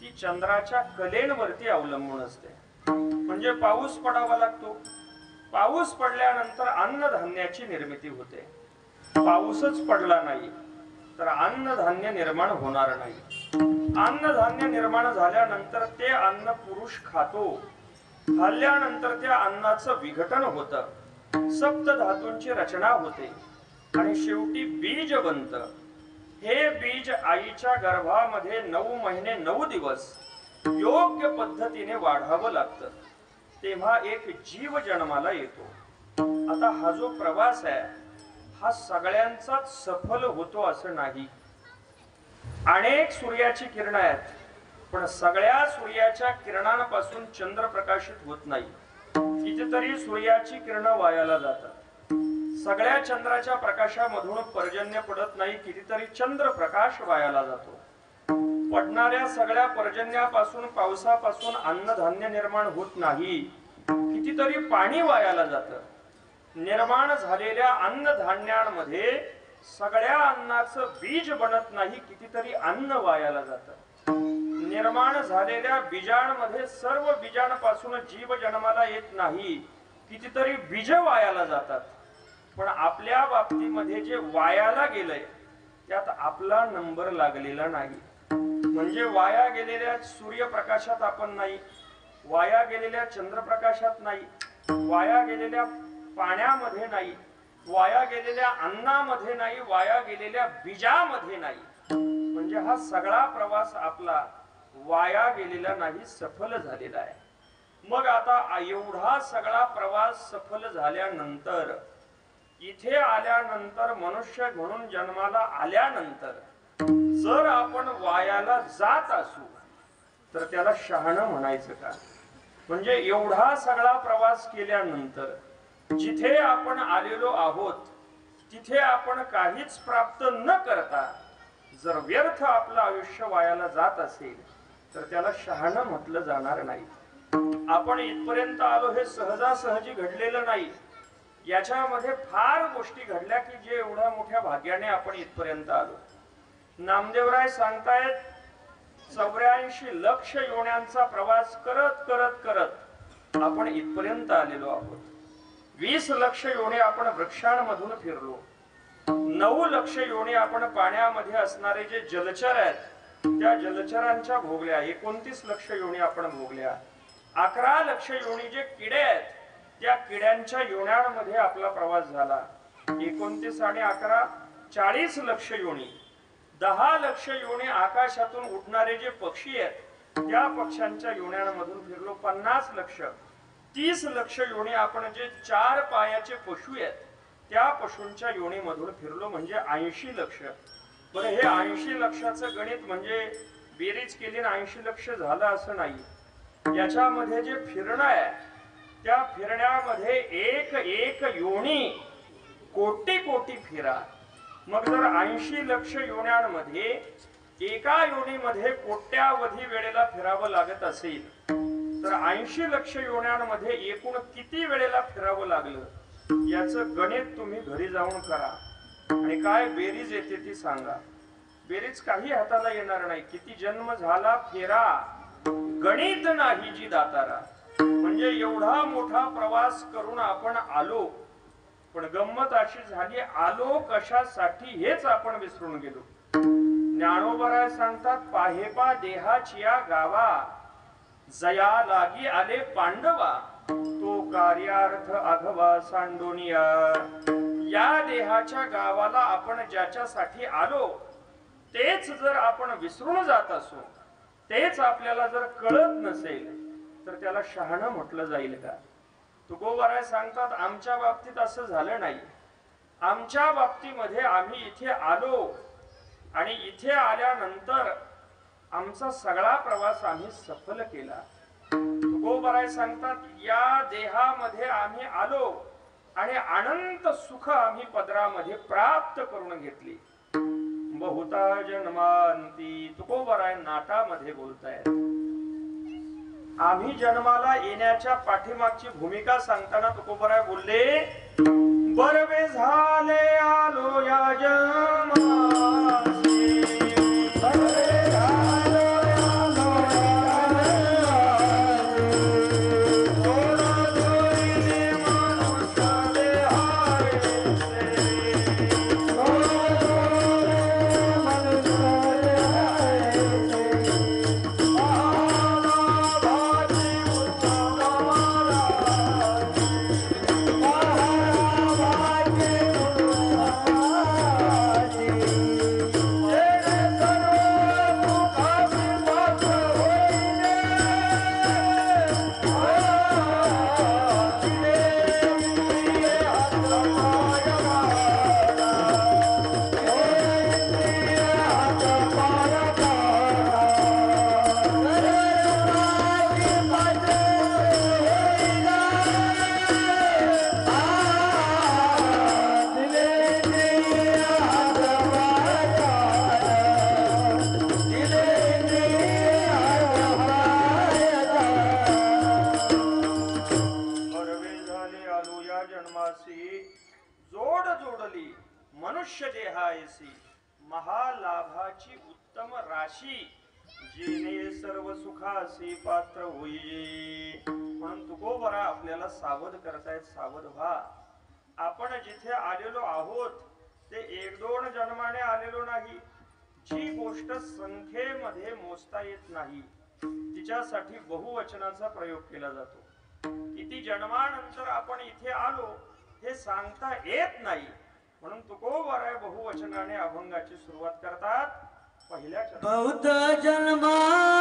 ती चंद्राच्या कलेंवरती अवलंबून असते. म्हणजे पाऊस पडावा लागतो. पाऊस पडल्यानंतर अन्नधान्याची निर्मिती होते. पाऊसच पडला नाही तर अन्नधान्य निर्माण होणार नाही. अन्नधान्य निर्माण झाल्यानंतर ते अन्न पुरुष खातो. खाल्ल्यानंतर त्या अन्नाचं विघटन होतं, सप्त धातूंची रचना होते आणि शेवटी बीज बनतं. हे बीज आईच्या गर्भामध्ये 9 महिने 9 दिवस योग्य पद्धतीने वाढावं लागतं. तेव्हा एक जीव जन्माला येतो. आता हा जो प्रवास आहे हा सगळ्यांचाच सफल होतो असं नाही. अनेक सूर्याची किरण आहेत, पण सगळ्या सूर्याच्या किरणांपासून चंद्र प्रकाशित होत नाही. कितीतरी सूर्याची किरण वायाला जातात. सगळ्या चंद्राच्या प्रकाशामधून पर्जन्य पडत नाही. कितीतरी चंद्र प्रकाश वायाला जातो. पडणाऱ्या सगळ्या पर्जन्यापासून पावसापासून अन्नधान्य निर्माण होत नाही. कितीतरी पाणी वायाला जातं. निर्माण झालेल्या अन्नधान्यांमध्ये सगळ्या अन्नाचं बीज बनत नाही. कितीतरी अन्न वायाला जातं. निर्माण झालेल्या बीजांमध्ये सर्व बीजांपासून जीव जन्माला येत नाही. कितीतरी बीज वायाला जातात. पण आपल्या बाबतीमध्ये जे वायाला गेलंय त्यात आपला नंबर लागलेला नाही. म्हणजे वाया गेलेल्या सूर्यप्रकाशात आपण नाही, वाया गेलेल्या चंद्रप्रकाशात नाही, वाया गेलेल्या पाण्यामध्ये नाही, वाया गेलेल्या अन्नामध्ये नाही, वाया गेलेल्या बीजामध्ये नाही. म्हणजे हा सगळा प्रवास आपला वाया गेलेला नाही, सफल झालेला आहे. मग आता एवढा सगळा प्रवास सफल झाल्यानंतर इथे आल्यानंतर मनुष्य म्हणून जन्माला आल्यानंतर जर आपण वायाला जात असू तर त्याला शहाणं म्हणायचं का? म्हणजे एवढा सगळा प्रवास केल्यानंतर जिथे आपण आलेलो आहोत तिथे आपण काहीच प्राप्त न करता जर व्यर्थ आपलं आयुष्य वायाला जात असेल तर त्याला शहाणं म्हटलं जाणार नाही. आपण इथपर्यंत आलो हे सहजासहजी घडलेलं नाही. याच्यामध्ये फार गोष्टी घडल्या की जे एवढ्या मोठ्या भाग्याने आपण इथपर्यंत आलो. नामदेवराय सांगतायत 84 लक्ष योन्यांचा प्रवास करत करत करत आपण इथपर्यंत आलेलो आहोत. 20 लक्ष योनी आपण वृक्षांमधून फिरलो. 9 लक्ष योनी आपण पाण्यामध्ये असणारे जे जलचर आहेत त्या जलचरांच्या भोगल्या. 29 लक्ष योनी आपण भोगल्या. 11 लक्ष योनी जे किडे आहेत त्या किड्यांच्या योन्यांमध्ये आपला प्रवास झाला. 29 आणि 11 40 लक्ष योनी. 10 लक्ष योनी आकाशातून उडणारे जे पक्षी आहेत त्या पक्ष्यांच्या योन्यांमधून फिरलो. 50 लक्ष. 30 लक्ष योनी आपण जे 4 पायाचे पशु आहेत त्या पशूंच्या योनीमधून फिरलो म्हणजे 80 लक्ष. बरं हे 80 लक्षाचं गणित म्हणजे बेरीज केली 80 लक्ष झालं असं नाही. याच्यामध्ये जे फिरणं आहे त्या फिरण्यामध्ये एक एक योनी कोटी कोटी फिरा. मग जर 80 लक्ष योन्यांमध्ये एका योनीमध्ये कोट्यावधी वेळेला फिरावं लागत असेल तर 80 लक्ष योन्यांमध्ये एकूण किती वेळेला फिरावं लागलं याचं गणित तुम्ही घरी जाऊन करा आणि काय बेरीज येते ती सांगा. बेरीज काही हाताला येणार नाही. किती जन्म झाला फेरा गणित नाही जी दातारा. म्हणजे एवढा मोठा प्रवास करून आपण आलो पण गंमत अशी झाली आलो कशासाठी हेच आपण विसरून गेलो. ज्ञानोबराय सांगतात पाहेपा देहाचिया गावा जया लागी आले पांडवा तो कार्यार्थ आघवा सांडोनिया. या देहाच्या गावाला आपण ज्याच्यासाठी आलो तेच जर आपण विसरून जात असो तेच आपल्याला जर कळत नसेल तर त्याला शहाणं म्हटलं जाईल का. तुकोबराय सांगतात आमच्या बाबतीत असं झालं नाही. आमच्या बाबतीमध्ये आम्ही इथे आलो आणि इथे आल्यानंतर आमचा सगळा प्रवास आम्ही सफल केला. तुकोबराय सांगतात या देहामध्ये आम्ही आलो आणि अनंत सुख आम्ही पदरामध्ये प्राप्त करून घेतली. बहुता जन्मांती तुकोबराय नाटामध्ये बोलतायत. आम्ही जन्माला येण्याच्या पाठीमागची भूमिका सांगताना तुकोबराय बोलले बरवे झाले आलो या जन्मासी. जोड जोडली मनुष्य देहायसी महालाभाची उत्तम राशी जेणे सर्व सुखासी पात्र होई. म्हणून तुकोबरा आपल्याला सावध करतायत सावध व्हा. आपण जिथे आलेलो आहोत ते 1-2 जन्माने आलेलो नाही. जी गोष्ट संख्येमध्ये मोजता येत नाही तिच्यासाठी बहुवचनाचा प्रयोग केला जातो. किती जन्मानंतर आपण इथे आलो हे सांगता येत नाही म्हणून तुकोबराय बहुवचनाने अभंगाची सुरुवात करतात. पहिल्या बहुत जन्माते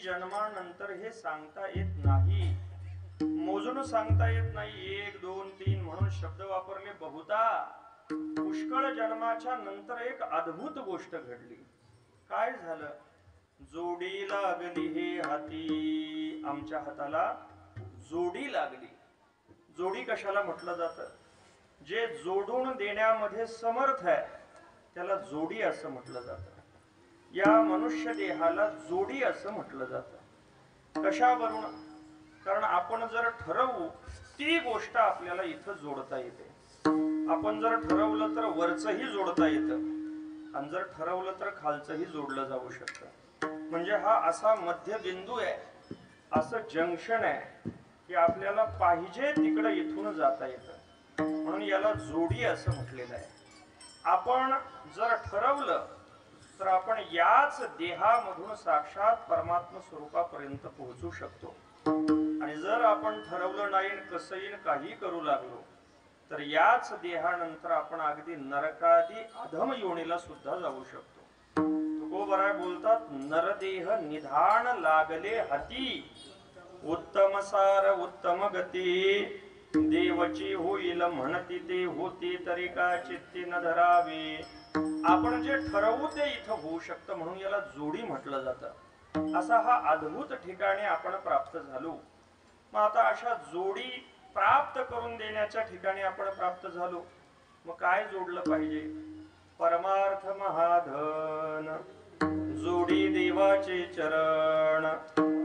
जन्मानंतर हे सांगता येत नाही, मोजून सांगता येत नाही. 1 2 3 म्हणून शब्द वापरले बहुधा. पुष्कळ जन्माच्या नंतर एक अद्भुत गोष्ट घडली. काय झालं? जोडी लागली हे हाती. आमच्या हाताला जोडी लागली. जोडी कशाला म्हटलं जातं? जे जोडून देण्यामध्ये समर्थ आहे त्याला जोडी असं म्हटलं जातं. या मनुष्य देहाला जोडी असं म्हटलं जातं. कशावरून? कारण आपण जर ठरवू ती गोष्ट आपल्याला इथं जोडता येते. आपण जर ठरवलं तर वरचंही जोडता येतं आणि जर ठरवलं तर खालचंही जोडलं जाऊ शकतं. म्हणजे हा असा मध्यबिंदू आहे, असं जंक्शन आहे की आपल्याला पाहिजे तिकडे इथून जाता येतं. म्हणून याला जोडी असं म्हटलेलं आहे. आपण जर ठरवलं तर आपण याच देहामधून साक्षात परमात्मा स्वरूपापर्यंत पोहोचू शकतो. आणि जर आपण ठरवलं नाही, कसंही काही करू लागलो तर याच देहानंतर आपण अगदी नरकादी अधम योनीला सुद्धा जाऊ शकतो. तुकोबराय बोलतात, नरदेह निधान लागले हाती, उत्तम सार उत्तम गती, देवची होईल म्हणती ते होती तरी का चित्ती न धरावे. आपण जे ठरवू ते इथं होऊ शकतं, म्हणून याला जोडी म्हटलं जातं. असा हा अद्भुत ठिकाणी आपण प्राप्त झालो. मग आता अशा जोडी प्राप्त करून देण्याच्या ठिकाणी आपण प्राप्त झालो, मग काय जोडलं पाहिजे? परमार्थ महाधन, जोडी देवाचे चरण.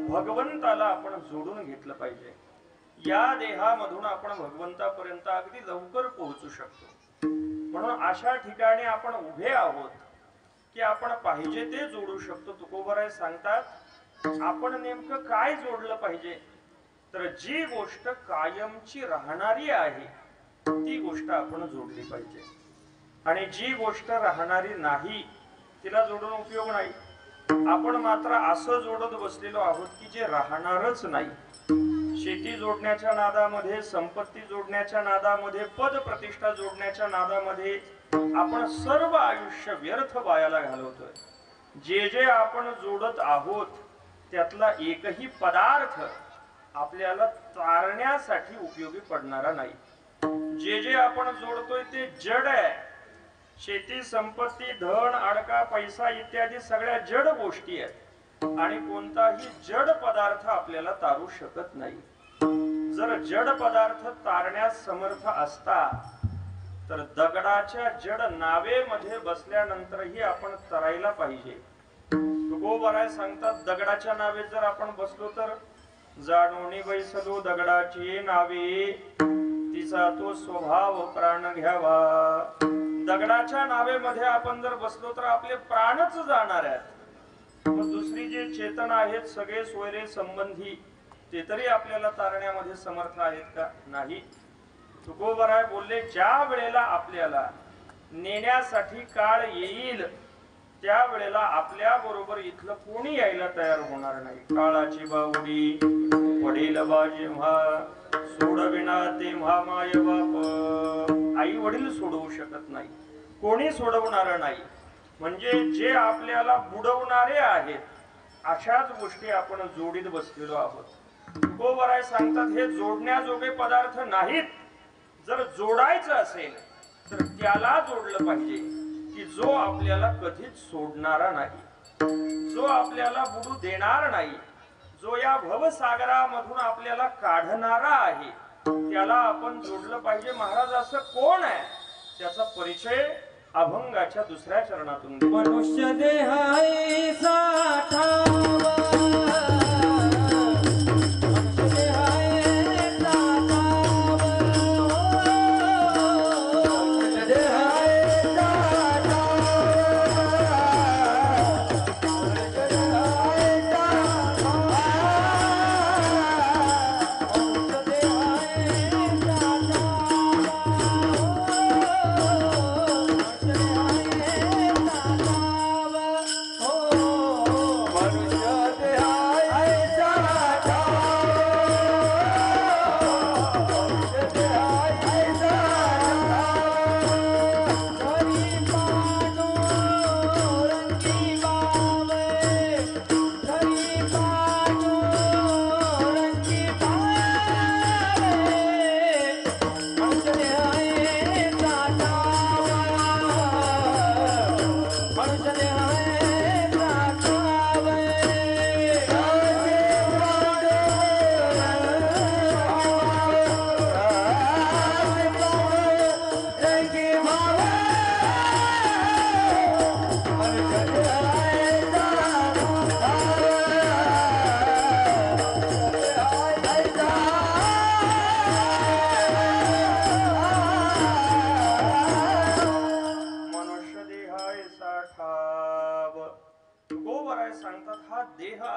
भगवंताला आपण जोडून घेतलं पाहिजे. या देहामधून आपण भगवंतापर्यंत अगदी लवकर पोहोचू शकतो. म्हणून अशा ठिकाणी आपण उभे आहोत की आपण पाहिजे ते जोडू शकतो. तुकोबराय सांगतात, आपण नेमकं काय जोडलं पाहिजे? तर जी गोष्ट कायमची राहणारी आहे ती गोष्ट आपण जोडली पाहिजे. आणि जी गोष्ट राहणारी नाही तिला जोडून उपयोग नाही. आपण मात्र असं जोडत बसलेलो आहोत की जे राहणारच नाही. शेती जोडण्याच्या नादामध्ये, संपत्ती जोडण्याच्या नादामध्ये, पद प्रतिष्ठा जोडण्याच्या नादामध्ये आपण सर्व आयुष्य व्यर्थ वायाला घालवतोय. जे जे आपण जोडत आहोत त्यातला एकही पदार्थ आपल्याला तारण्यासाठी उपयोगी पडणारा नाही. जे जे आपण जोडतोय ते जड आहे. शेती, संपत्ती, धन, अडका, पैसा इत्यादी सगळ्या जड गोष्टी आहेत आणि कोणताही जड पदार्थ आपल्याला तारू शकत नाही. जर जड पदार्थ तारण्यास समर्थ असता तर दगडाच्या जड नावेमध्ये बसल्यानंतरही आपण तरायला पाहिजे. तुकोबराय सांगतात, दगडाच्या नावेत जर आपण बसलो तर जाणूनी बैसलो दगडाची नावे, तिचा तो स्वभाव प्राण घ्यावा. दगडाच्या नावेमध्ये आपण जर बसलो तर आपले प्राणच जाणार आहेत. मग दुसरी जे चेतन आहेत, सगळे सोयरे संबंधी, ते तरी आपल्याला तारण्यामध्ये समर्थ आहेत का? नाही. तुकोबराय बोलले, ज्या वेळेला आपल्याला नेण्यासाठी काळ येईल त्या वेळेला आपल्या बरोबर इथलं कोणी यायला तयार होणार नाही. काळाची बावडी वडील बा जेव्हा सोडविना तेव्हा माय बाप. आई वडील सोडवू शकत नाही, कोणी सोडवणार नाही. म्हणजे जे आपल्याला बुडवणारे आहेत अशाच गोष्टी आपण जोडीत बसलेलो आहोत. तुकोबराय सांगतात, हे जोडण्याजोगे पदार्थ नाहीत. जर जोडायचं असेल तर त्याला जोडलं पाहिजे की जो आपल्याला कधीच सोडणारा नाही, जो आपल्याला बुडू देणार नाही, जो या भवसागरामधून आपल्याला काढणारा आहे त्याला आपण जोडलं पाहिजे. महाराज असं कोण आहे त्याचा परिचय अभंगाच्या दुसऱ्या चरणातून. मनुष्य देहाई साठावा,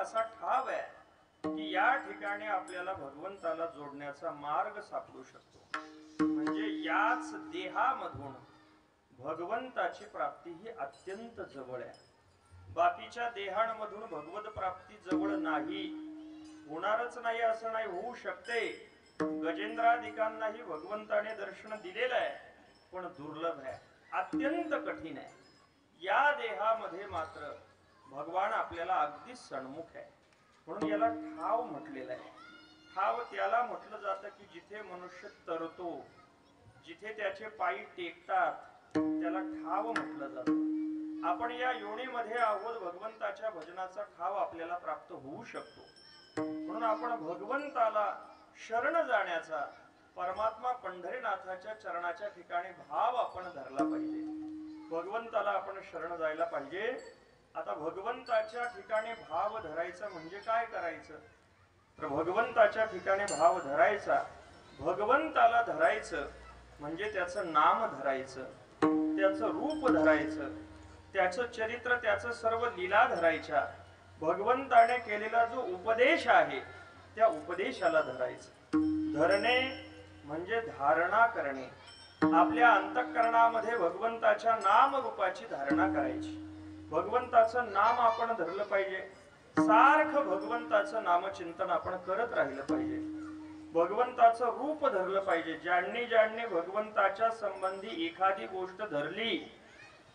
असा ठाव आहे की या ठिकाणी आपल्याला भगवंताला जोडण्याचा मार्ग सापडू शकतो. म्हणजे याच देहामधून भगवंताची प्राप्ती ही अत्यंत जवळ आहे. बाकीच्या देहांमधून भगवत प्राप्ती जवळ नाही, होणारच नाही असं नाही, होऊ शकते. गजेंद्रादिकांनाही भगवंताने दर्शन दिलेलं आहे, पण दुर्लभ आहे, अत्यंत कठीण आहे. या देहामध्ये मात्र भगवान आपल्याला अगदी सन्मुख आहे. म्हणून याला ठाव म्हटलेलं आहे. ठाव त्याला म्हटलं जातं की जिथे मनुष्य तरतो, जिथे त्याचे पायी टेकतात, त्याला ठाव म्हटलं जातं. आपण या योनीमध्ये आहोत, भगवंताच्या भजनाचा ठाव आपल्याला प्राप्त होऊ शकतो. म्हणून आपण भगवंताला शरण जाण्याचा, परमात्मा पंढरीनाथाच्या चरणाच्या ठिकाणी भाव आपण धरला पाहिजे. भगवंताला आपण शरण जायला पाहिजे. आता भगवंताच्या ठिकाणी भाव धरायचा म्हणजे काय करायचं? तर भगवंताच्या ठिकाणी भाव धरायचा, भगवंताला धरायचं म्हणजे त्याचं नाम धरायचं, त्याचं रूप धरायचं, त्याचं चरित्र, त्याचं सर्व लीला धरायच्या. भगवंताने केलेला जो उपदेश आहे त्या उपदेशाला धरायचं. धरणे म्हणजे धारणा करणे. आपल्या अंतःकरणामध्ये भगवंताच्या नाम रूपाची धारणा करायची. भगवंताचं नाम आपण धरलं पाहिजे. सारखं भगवंताचं नामचिंतन आपण करत राहिलं पाहिजे. भगवंताचं रूप धरलं पाहिजे. ज्यांनी भगवंताच्या संबंधी एखादी गोष्ट धरली,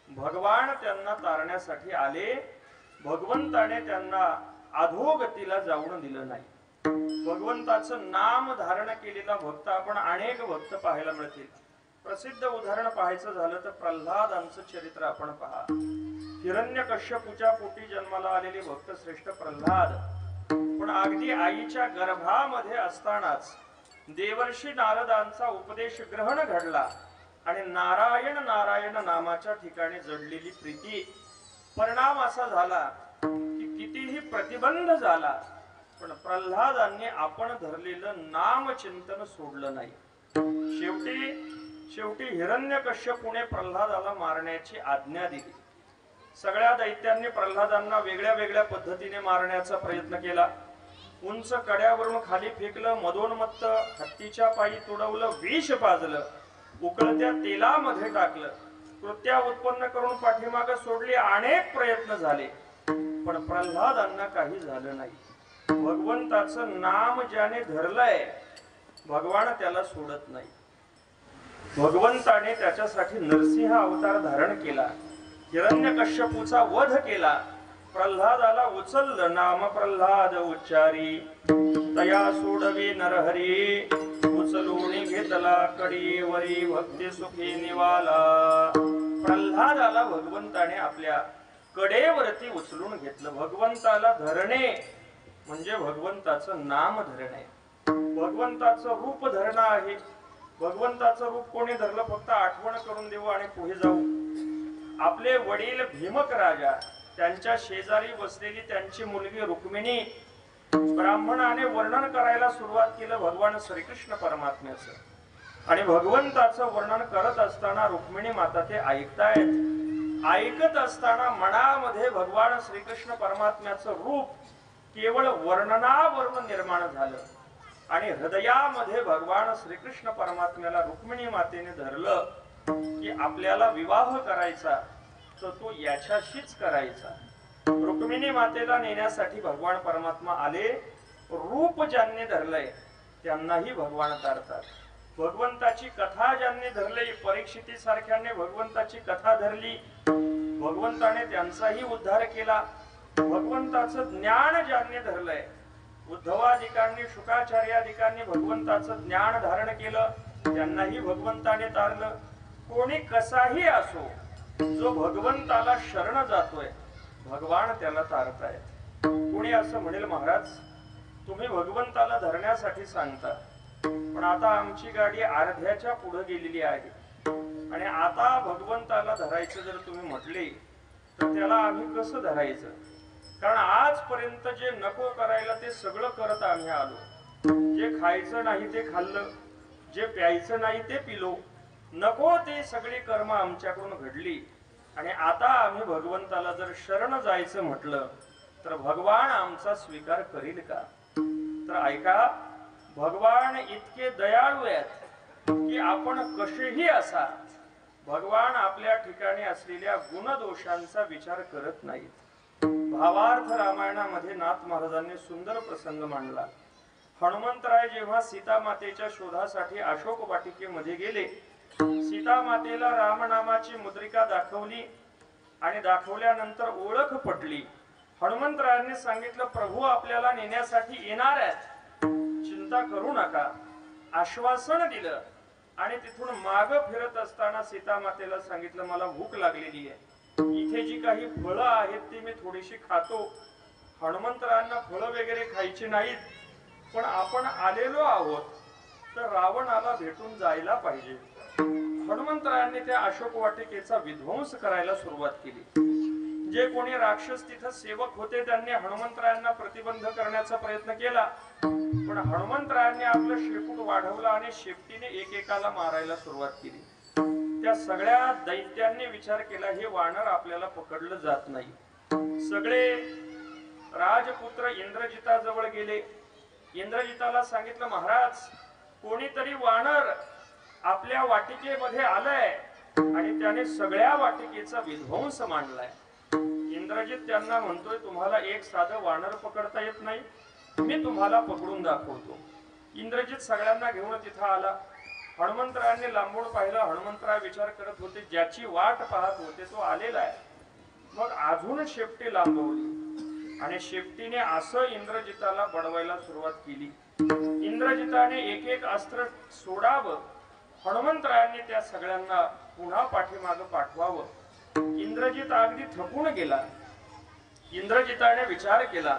भगवान त्यांना तारण्यासाठी आले. भगवंताने त्यांना अधोगतीला जाऊन दिलं नाही. भगवंताचं नाम धारण केलेला भक्त आपण अनेक भक्त पाहायला मिळतील. प्रसिद्ध उदाहरण पाहायचं झालं तर प्रल्हादांचं चरित्र आपण पहा. हिरण्यकश्यपूच्या पोटी जन्माला आलेले भक्त श्रेष्ठ प्रल्हाद, पण अगदी आईच्या गर्भामध्ये असतानाच देवर्षी नारदांचा उपदेश ग्रहण घडला आणि नारायण नारायण नामाच्या ठिकाणी जडलेली प्रीती, परिणाम असा झाला की कितीही प्रतिबंध झाला पण प्रल्हादांनी आपण धरलेलं नामचिंतन सोडलं नाही. शेवटी हिरण्यकश्यपूने प्रल्हादाला मारण्याची आज्ञा दिली. सगळ्या दैत्यांनी प्रल्हादांना वेगळ्या वेगळ्या पद्धतीने मारण्याचा प्रयत्न केला. उंच कड्यावरून खाली फेकलं, मधोन्मत्त हत्तीच्या पायी तुडवलं, विष पाजलं, उकळत्या तेलामध्ये टाकलं, कृत्या उत्पन्न करून पाठीमागे सोडली. अनेक प्रयत्न झाले पण प्रल्हादांना काही झालं नाही. भगवंताचं नाम ज्याने धरलंय भगवान त्याला सोडत नाही. भगवंताने त्याच्यासाठी नरसिंह अवतार धारण केला, हिरण्यकश्यपूचा वध केला, प्रल्हादाला उचललं. नाम प्रल्हाद उच्चारी तया सोडवी नरहरी, उचलून घेतला कडीवरी भक्ती सुखी निवाला. प्रल्हादाला भगवंताने आपल्या कडेवरती उचलून घेतलं. भगवंताला धरणे म्हणजे भगवंताचं नाम धरणे, भगवंताचं रूप धरणं आहे. भगवंताचं रूप कोणी धरलं? फक्त आठवण करून देऊ आणि पुढे जाऊ. आपले वडील भीमक राजा, त्यांच्या शेजारी बसलेली त्यांची मुलगी रुक्मिणी, ब्राह्मणाने वर्णन करायला सुरुवात केलं भगवान श्रीकृष्ण परमात्म्याचं. आणि भगवंताचं वर्णन करत असताना रुक्मिणी माता ते ऐकतायत. ऐकत असताना मनामध्ये भगवान श्रीकृष्ण परमात्म्याचं रूप केवळ वर्णनावरून निर्माण झालं आणि हृदयामध्ये भगवान श्रीकृष्ण परमात्म्याला रुक्मिणी मातेने धरलं की आपल्याला विवाह करायचा तर तो याच्याशीच करायचा. रुक्मिणी मातेला नेण्यासाठी भगवान परमात्मा आले. रूप ज्यांनी धरलंय त्यांनाही भगवान तारतात. भगवंताची कथा ज्यांनी धरली, परीक्षिती सारख्याने भगवंताची कथा धरली, भगवंताने त्यांचाही उद्धार केला. भगवंताचं ज्ञान ज्यांनी धरलंय, उद्धवादिकांनी शुकाचार्यादिकांनी भगवंताचं ज्ञान धारण केलं, त्यांनाही भगवंताने तारलं. कोणी कसाही असो, जो भगवंताला शरण जातोय भगवान त्याला तारतायत. कोणी असं म्हणेल, महाराज तुम्ही भगवंताला धरण्यासाठी सांगता, पण आता आमची गाडी अर्ध्याच्या पुढे गेलेली आहे आणि आता भगवंताला धरायचं जर तुम्ही म्हटले तर त्याला आम्ही कसं धरायचं? कारण आजपर्यंत जे नको करायला ते सगळं करत आम्ही आलो. जे खायचं नाही ते खाल्लं, जे प्यायचं नाही ते पिलो, नको ते सगळी कर्म आमच्याकडून घडली आणि आता आम्ही भगवंताला जर शरण जायचं म्हटलं तर भगवान आमचा स्वीकार करील का? तर ऐका, भगवान इतके दयाळू आहेत की आपण कसेही असा, भगवान आपल्या ठिकाणी असलेल्या गुणदोषांचा विचार करत नाहीत. भावार्थ रामायणामध्ये नाथ महाराजांनी सुंदर प्रसंग मांडला. हनुमंतराय जेव्हा सीता मातेच्या शोधासाठी अशोक वाटिकेमध्ये गेले, सीता मातेला रामनामाची मुद्रिका दाखवली आणि दाखवल्यानंतर ओळख पटली. हनुमंतरायांनी सांगितलं, प्रभू आपल्याला नेण्यासाठी येणार आहेत, चिंता करू नका. आश्वासन दिलं आणि तिथून माग फिरत असताना सीता मातेला सांगितलं, मला भूक लागलेली आहे, इथे जी काही फळं आहेत ती मी थोडीशी खातो. हनुमंतरायांना फळं वगैरे खायची नाहीत, पण आपण आलेलो आहोत तर रावणाला भेटून जायला पाहिजे. हनुमंतरायांनी त्या अशोक वाटिकेचा विध्वंस करायला सुरुवात केली. जे कोणी राक्षस तिथं सेवक होते त्यांनी हनुमंतरायांना प्रतिबंध करण्याचा प्रयत्न केला, पण हनुमंतरायांनी आपलं शेपूट वाढवलं आणि शेपटीने एकेकाला मारायला सुरुवात केली. त्या सगळ्या दैत्यांनी विचार केला, हे वानर आपल्याला पकडलं जात नाही. सगळे राजपुत्र इंद्रजिताजवळ गेले. इंद्रजिताला सांगितलं, महाराज कोणीतरी वानर आपल्या वाटिकेमध्ये आलाय आणि त्याने सगळ्या वाटिकेचा विध्वंस मांडलाय. इंद्रजित त्यांना म्हणतोय, तुम्हाला एक साधं वानर पकडता येत नाही, मी तुम्हाला पकडून दाखवतो. इंद्रजित सगळ्यांना घेऊन तिथं आला. हनुमंतरायांनी लांबून पाहिलं. हनुमंतराय विचार करत होते, ज्याची वाट पाहत होते तो आलेला आहे. मग अजून शेपटी लांबवली आणि शेपटीने असं इंद्रजिताला बडवायला सुरुवात केली. इंद्रजिताने एक एक अस्त्र सोडावं, हनुमंतरायांनी त्या सगळ्यांना पुन्हा पाठीमागं पाठवावं. इंद्रजित अगदी थकून गेला. इंद्रजिताने विचार केला,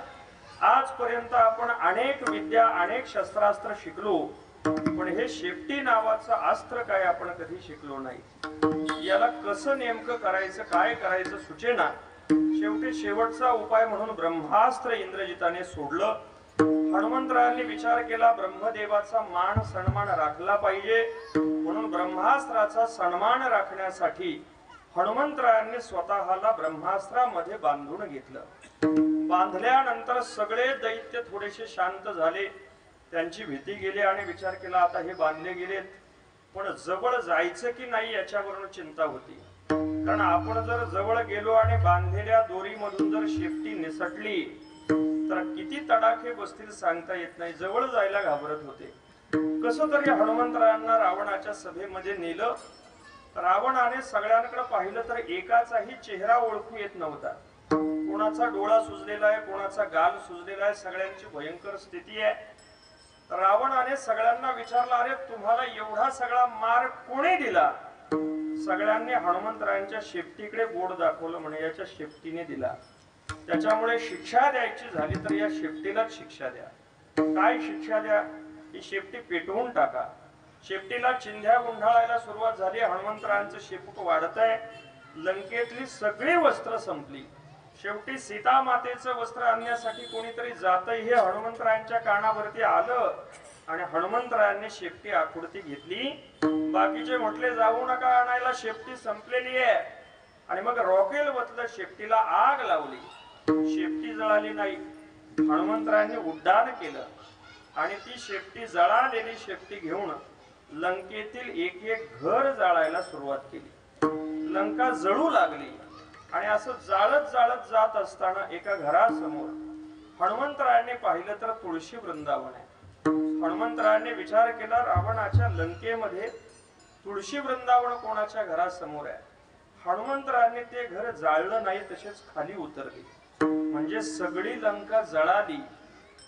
आजपर्यंत आपण अनेक विद्या अनेक शस्त्रास्त्र शिकलो, पण हे शेपटी नावाचं अस्त्र काय आपण कधी शिकलो नाही. याला कसं नेमकं करायचं, काय करायचं सुचेना. शेवटी शेवटचा उपाय म्हणून ब्रह्मास्त्र इंद्रजिताने सोडलं. हनुमंतरायांनी विचार केला, ब्रह्मदेवाचा मान सन्मान राखला पाहिजे, म्हणून ब्रह्मास्त्राचा सन्मान राखण्यासाठी हनुमंतरायांनी स्वतःला ब्रह्मास्त्रामध्ये बांधून घेतलं. बांधल्यानंतर सगळे दैत्य थोडेसे शांत झाले, त्यांची भीती गेली आणि विचार केला, आता हे बांधले गेलेत, पण जवळ जायचं की नाही याच्यावरून चिंता होती. कारण आपण जर जवळ गेलो आणि बांधलेल्या दोरीमधून जर शेपटी निसटली तर किती तडाखे बसतील सांगता येत नाही. जवळ जायला घाबरत होते. कसं तरी हनुमंतरायांना रावणाच्या सभेमध्ये नेलं. रावणाने सगळ्यांकडे पाहिलं तर एकाचाही चेहरा ओळखू येत नव्हता. कोणाचा डोळा सुजलेला आहे, कोणाचा गाल सुजलेला आहे, सगळ्यांची भयंकर स्थिती आहे. रावणाने सगळ्यांना विचारलं, अरे तुम्हाला एवढा सगळा मार कोणी दिला? सगळ्यांनी हनुमंतरायांच्या शेपटीकडे बोट दाखवलं, म्हणे याच्या शेपटीने दिला. त्याच्यामुळे शिक्षा द्यायची झाली तर या शेपटीलाच शिक्षा द्या. काय शिक्षा द्या? ही शेपटी पेटवून टाका. शेपटीला चिंध्या गुंढाळायला सुरुवात झाली. हनुमंतरायांचं शेपूट वाढत आहे. लंकेतली सगळी वस्त्र संपली. शेवटी सीता मातेचं वस्त्र आणण्यासाठी कोणीतरी जातंय हे हनुमंतरायांच्या कानावरती आलं आणि हनुमंतरायांनी शेपटी आखुडती घेतली. बाकीचे म्हटले, जाऊ नका आणायला, शेपटी संपलेली आहे. आणि मग रॉकेल वतलं, शेपटीला आग लावली. शेपटी जळाली नाही. हनुमंतरायांनी उड्डाण केलं आणि ती शेपटी, जळालेली शेपटी घेऊन लंकेतील एक एक घर जाळायला सुरुवात केली. लंका जळू लागली आणि असं जाळत जाळत जात असताना एका घरासमोर हनुमंतरायांनी पाहिलं तर तुळशी वृंदावन आहे. हनुमंतरायांनी विचार केला, रावणाच्या लंकेमध्ये तुळशी वृंदावन कोणाच्या घरासमोर आहे. हनुमंतरायांनी ते घर जाळलं नाही, तसेच खाली उतरले. म्हणजे सगळी लंका जळाली,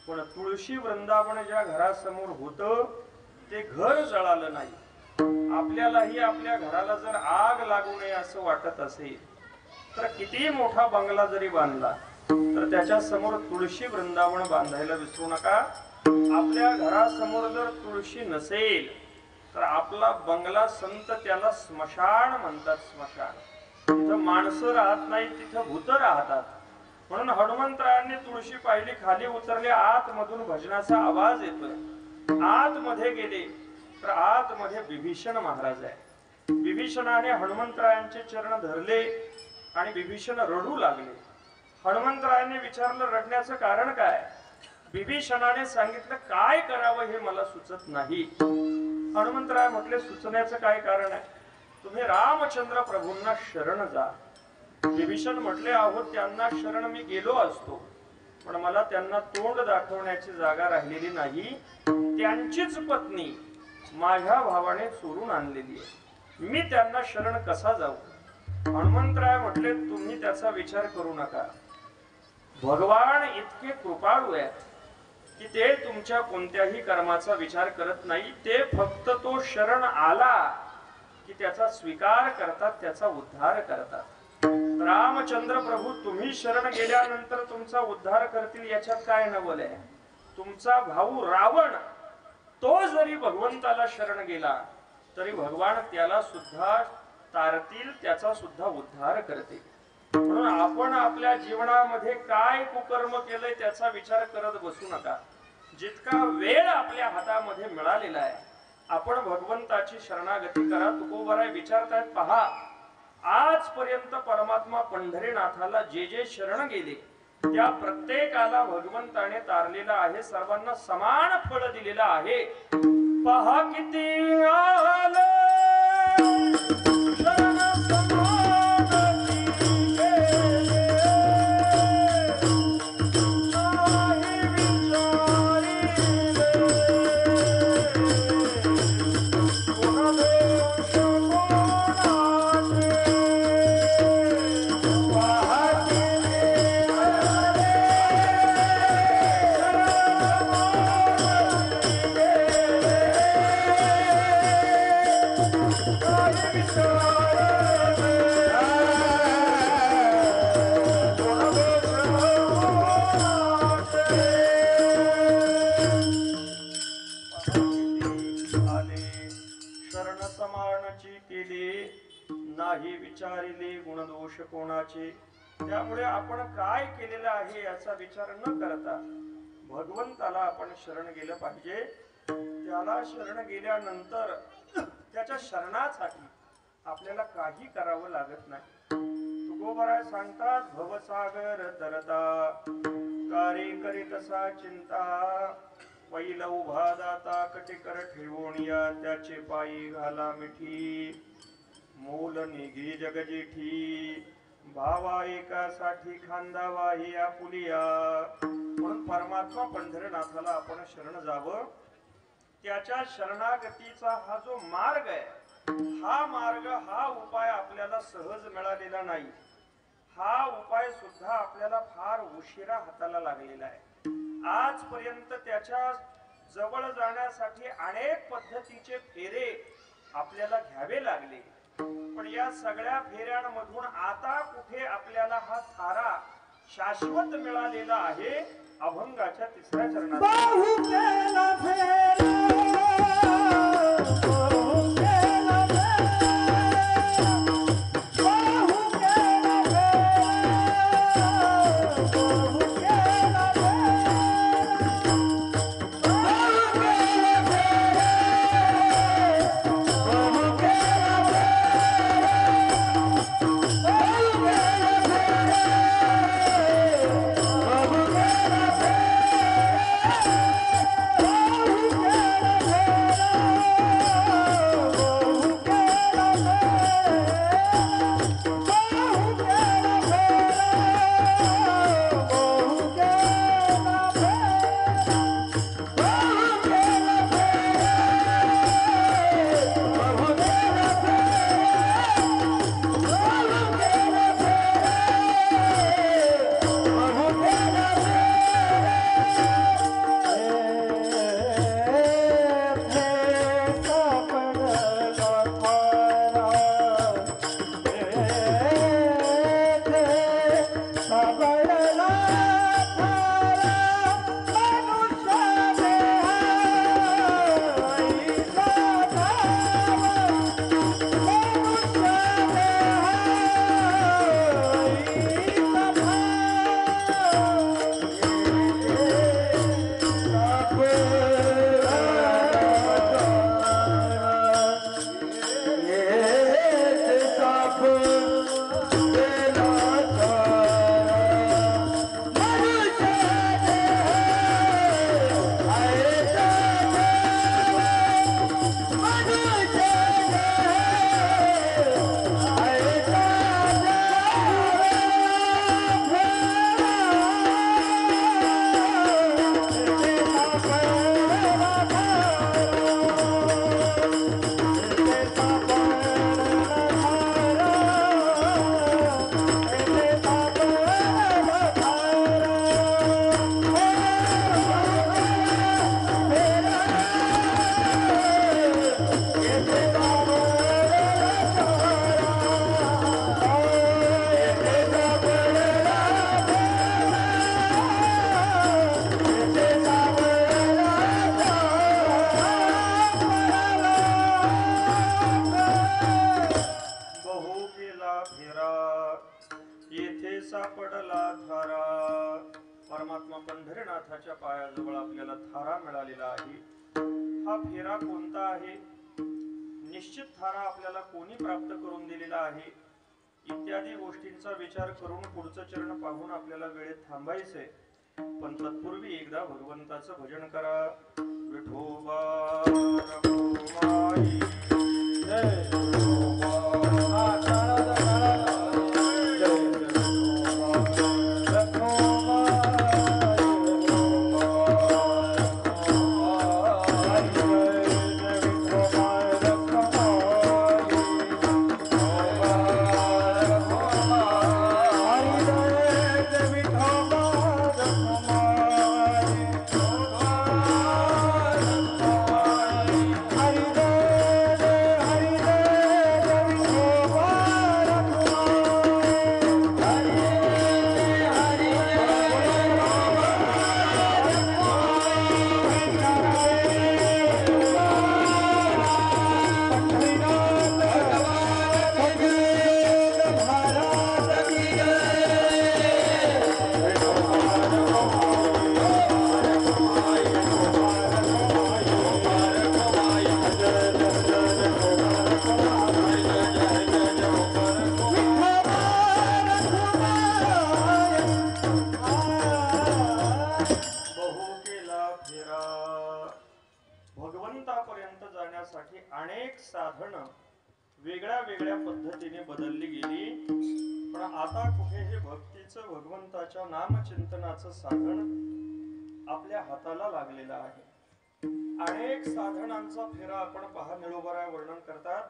पण तुळशी वृंदावन ज्या घरासमोर होतं ते घर जळालं नाही. आपल्यालाही आपल्या घराला जर आग लागू नये असं वाटत असेल तर किती मोठा बंगला जरी बांधला तर त्याच्या समोर तुळशी वृंदावन बांधायला विसरू नका. आपल्या घरासमोर जर तुळशी नसेल तर आपला बंगला, संत त्याला स्मशान म्हणतात. स्मशान, तिथं माणसं राहत नाही, तिथं भूत राहतात. म्हणून हनुमंतरायांनी तुळशी पाहिली, खाली उतरले. आतमधून भजनाचा आवाज येतोय. आतमध्ये गेले तर आतमध्ये विभीषण महाराज आहे. विभीषणाने हनुमंतरायांचे चरण धरले आणि विभीषण रडू लागले. हनुमंतरायाने विचारलं रडण्याचं कारण काय? विभीषणाने सांगितलं काय करावं हे मला सुचत नाही. हनुमंतराय म्हटले सुचण्याचं काय कारण आहे? तुम्ही रामचंद्र प्रभूंना शरण जा. विभीषण म्हटले अहो त्यांना शरण मी गेलो असतो, पण मला त्यांना तोंड दाखवण्याची जागा राहिलेली नाही. त्यांचीच पत्नी माझ्या भावाने चोरून आणलेली आहे, मी त्यांना शरण कसा जाऊ? हनुमंतराय म्हटले तुम्ही त्याचा विचार करू नका. भगवान इतके कृपाळू आहेत की ते तुमच्या कोणत्याही कर्माचा विचार करत नाही. ते फक्त तो शरण आला की त्याचा स्वीकार करतात, त्याचा उद्धार करतात. रामचंद्र प्रभू तुम्ही शरण गेल्यानंतर तुमचा उद्धार करतील याच्यात काय नवल आहे? तुमचा भाऊ रावण तो जरी भगवंताला शरण गेला तरी भगवान त्याला सुद्धा तारतील, त्याचा सुद्धा उद्धार करतील. म्हणून आपण आपल्या जीवनामध्ये काय कुकर्म केलंय त्याचा विचार करत बसू नका. जितका वेळ आपल्या हातामध्ये मिळालेला आहे आपण भगवंताची शरणागती करा. तुकोबराय विचारतायत पहा, आजपर्यंत परमात्मा पंढरीनाथाला जे जे शरण गेले त्या प्रत्येकाला भगवंताने तारलेला आहे, सर्वांना समान फळ दिलेलं आहे. पहा किती आलं शरण नाही विचारिले गुणदोष कोणाचे. त्यामुळे आपण काय केलेलं आहे याचा विचार न करता भगवंताला आपण शरण गेलं पाहिजे. त्याला शरण गेल्यानंतर त्याच्या शरणासाठी आपल्याला काही करावं लागत नाही. तुकोबराय सांगतात भवसागर तरता कार्य करीतसा चिंता पैल उभा दाता कटेकर ठेवून या त्याचे पायी घाला मिठी मूल निघी जगजेठी भावा एकासाठी खांदावा ही आपुलिया. म्हणून परमात्मा पंढरीनाथाला आपण शरण जावं. त्याच्या शरणागतीचा हा जो मार्ग आहे, हा मार्ग, हा उपाय आपल्याला सहज मिळालेला नाही. हा उपाय सुद्धा आपल्याला फार उशिरा हाताला लागलेला आहे. आजपर्यंत त्याच्या जवळ जाण्यासाठी अनेक पद्धतीचे फेरे आपल्याला घ्यावे लागले, पण या सगळ्या फेऱ्यांमधून आता कुठे आपल्याला हा थारा शाश्वत मिळालेला आहे. अभंगाच्या 3ऱ्या चरणात रथाच्या पायाजवळ आपल्याला थारा मिळालेला आहे. हा फेरा कोणता आहे, निश्चित थारा आपल्याला कोणी प्राप्त करून दिलेला आहे, इत्यादी गोष्टींचा विचार करून पुढचं चरण पाहून आपल्याला वेळेत थांबायचंय. पण तत्पूर्वी एकदा भगवंताचं भजन करा. विठोबा रघुमाई जय भगवंतापर्यंत जाण्यासाठी अनेक साधनं वेगळ्या वेगळ्या पद्धतीने बदलली गेली. पण आता कुठे हे भक्तीचं, भगवंताच्या नामचिंतनाचं साधन आपल्या हाताला लागलेलं आहे. अनेक साधनांचा फेरा आपण पहा. निळोबराय वर्णन करतात.